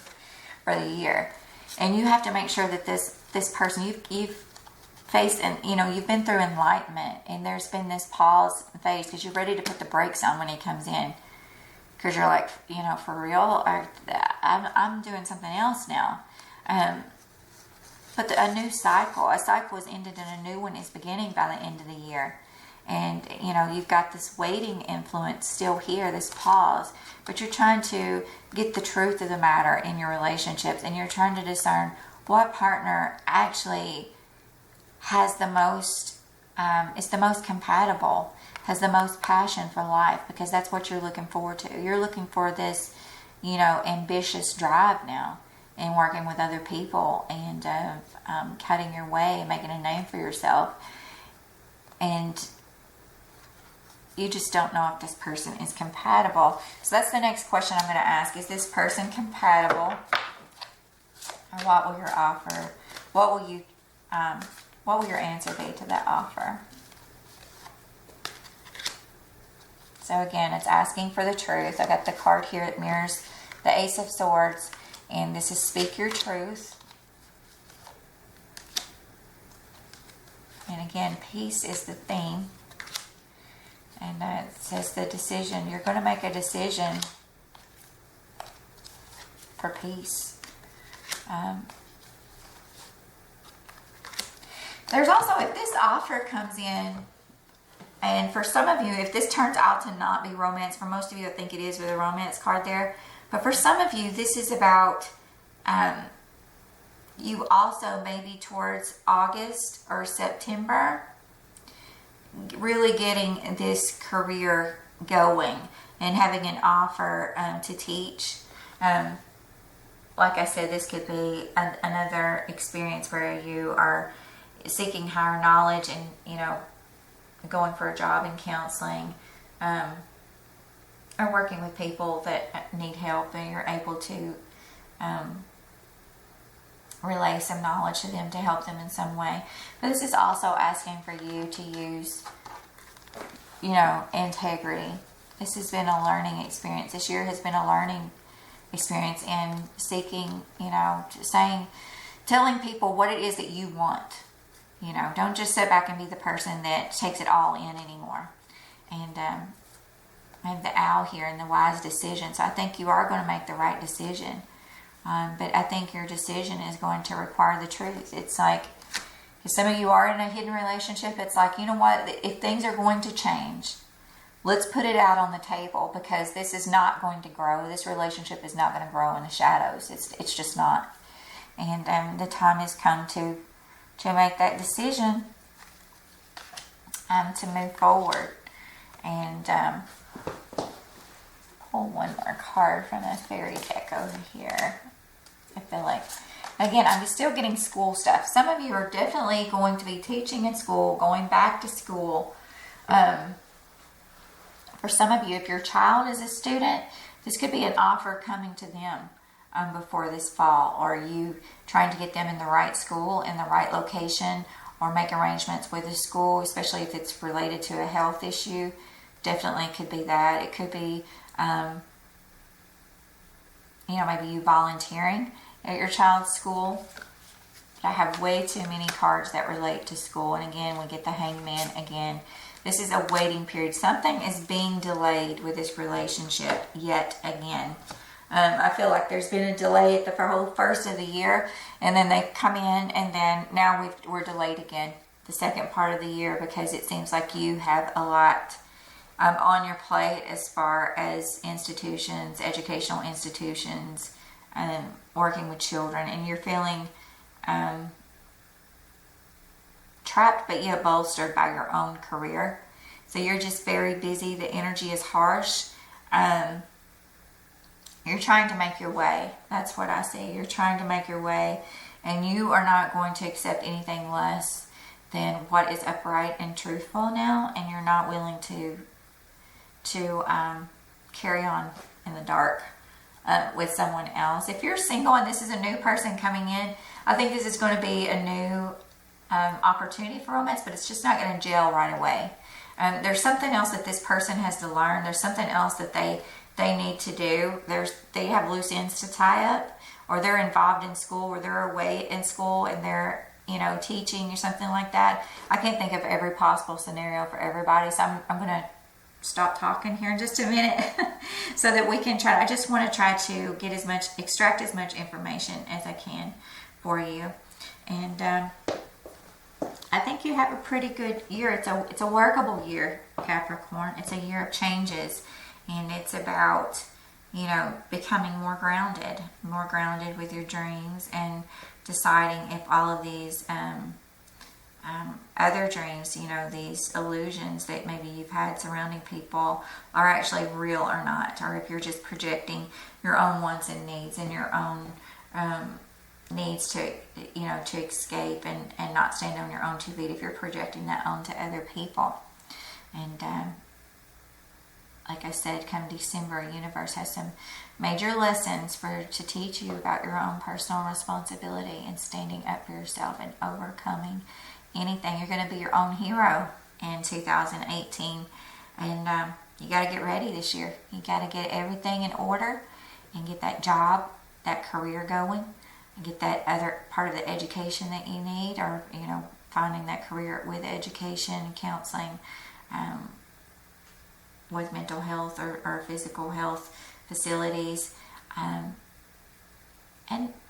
for the year. And you have to make sure that this person, you've faced, and you've been through enlightenment. And there's been this pause phase because you're ready to put the brakes on when he comes in. Because you're like, for real, I'm doing something else now. But a new cycle, a cycle is ended and a new one is beginning by the end of the year. And, you've got this waiting influence still here, this pause. But you're trying to get the truth of the matter in your relationships. And you're trying to discern what partner actually has the most, is the most compatible, has the most passion for life, because that's what you're looking forward to. You're looking for this, ambitious drive now in working with other people and cutting your way and making a name for yourself. And you just don't know if this person is compatible. So that's the next question I'm going to ask. Is this person compatible? Or what will your offer, what will your answer be to that offer? So again, it's asking for the truth. I got the card here that mirrors the Ace of Swords. And this is speak your truth. And again, peace is the theme. And it says the decision. You're going to make a decision for peace. There's also, if this offer comes in, and for some of you, if this turns out to not be romance, for most of you I think it is with a romance card there, but for some of you, this is about you also maybe towards August or September, really getting this career going and having an offer to teach. Like I said, this could be another experience where you are seeking higher knowledge and, you know, going for a job in counseling, or working with people that need help, and you're able to relay some knowledge to them to help them in some way. But this is also asking for you to use, you know, integrity. This has been a learning experience. This year has been a learning experience in seeking, you know, telling people what it is that you want. You know, don't just sit back and be the person that takes it all in anymore. And I have the owl here and the wise decision. So I think you are going to make the right decision. But I think your decision is going to require the truth. It's like, if some of you are in a hidden relationship, it's like, you know what, if things are going to change, let's put it out on the table, because this is not going to grow. This relationship is not going to grow in the shadows. It's just not. And the time has come to make that decision, to move forward. And pull one more card from the fairy deck over here. I feel like, again, I'm still getting school stuff. Some of you are definitely going to be teaching in school, going back to school. For some of you, if your child is a student, this could be an offer coming to them before this fall, or you trying to get them in the right school, in the right location, or make arrangements with the school, especially if it's related to a health issue. Definitely could be that. It could be, you know, maybe you volunteering at your child's school. But I have way too many cards that relate to school. And again, we get the Hangman again. This is a waiting period. Something is being delayed with this relationship yet again. I feel like there's been a delay at the whole first of the year, and then they come in, and then now we're delayed again the second part of the year, because it seems like you have a lot on your plate as far as institutions, educational institutions, working with children, and you're feeling trapped, but yet bolstered by your own career. So you're just very busy. The energy is harsh. You're trying to make your way. That's what I see. You're trying to make your way, and you are not going to accept anything less than what is upright and truthful now, and you're not willing to carry on in the dark with someone else. If you're single and this is a new person coming in, I think this is going to be a new opportunity for romance, but it's just not going to gel right away. There's something else that this person has to learn. There's something else that they need to do. They have loose ends to tie up, or they're involved in school, or they're away in school and they're, you know, teaching or something like that. I can't think of every possible scenario for everybody, so I'm going to stop talking here in just a minute so that we can try. I just want to try to get extract as much information as I can for you. And I think you have a pretty good year. It's a workable year, Capricorn. It's a year of changes, and it's about, you know, becoming more grounded with your dreams, and deciding if all of these other dreams, you know, these illusions that maybe you've had surrounding people are actually real or not, or if you're just projecting your own wants and needs and your own needs to, you know, to escape and not stand on your own 2 feet, if you're projecting that onto other people. And like I said, come December, universe has some major lessons to teach you about your own personal responsibility and standing up for yourself and overcoming anything. You're going to be your own hero in 2018. And you got to get ready this year. You got to get everything in order and get that job, that career going, and get that other part of the education that you need, or, you know, finding that career with education and counseling, with mental health or physical health facilities. And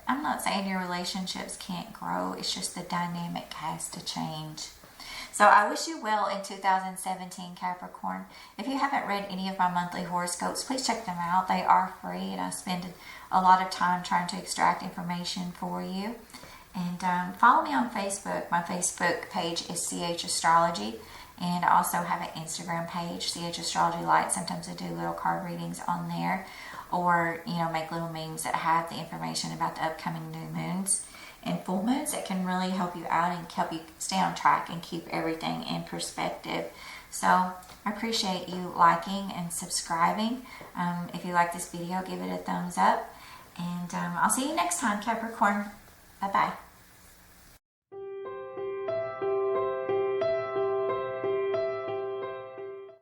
I'm not saying your relationships can't grow. It's just the dynamic has to change. So I wish you well in 2017, Capricorn. If you haven't read any of my monthly horoscopes, please check them out. They are free, and I spend a lot of time trying to extract information for you. And follow me on Facebook. My Facebook page is CH Astrology. And I also have an Instagram page, CH Astrology Light. Sometimes I do little card readings on there, or, you know, make little memes that have the information about the upcoming new moons and full moons that can really help you out and help you stay on track and keep everything in perspective. So I appreciate you liking and subscribing. If you like this video, give it a thumbs up. And I'll see you next time, Capricorn. Bye-bye.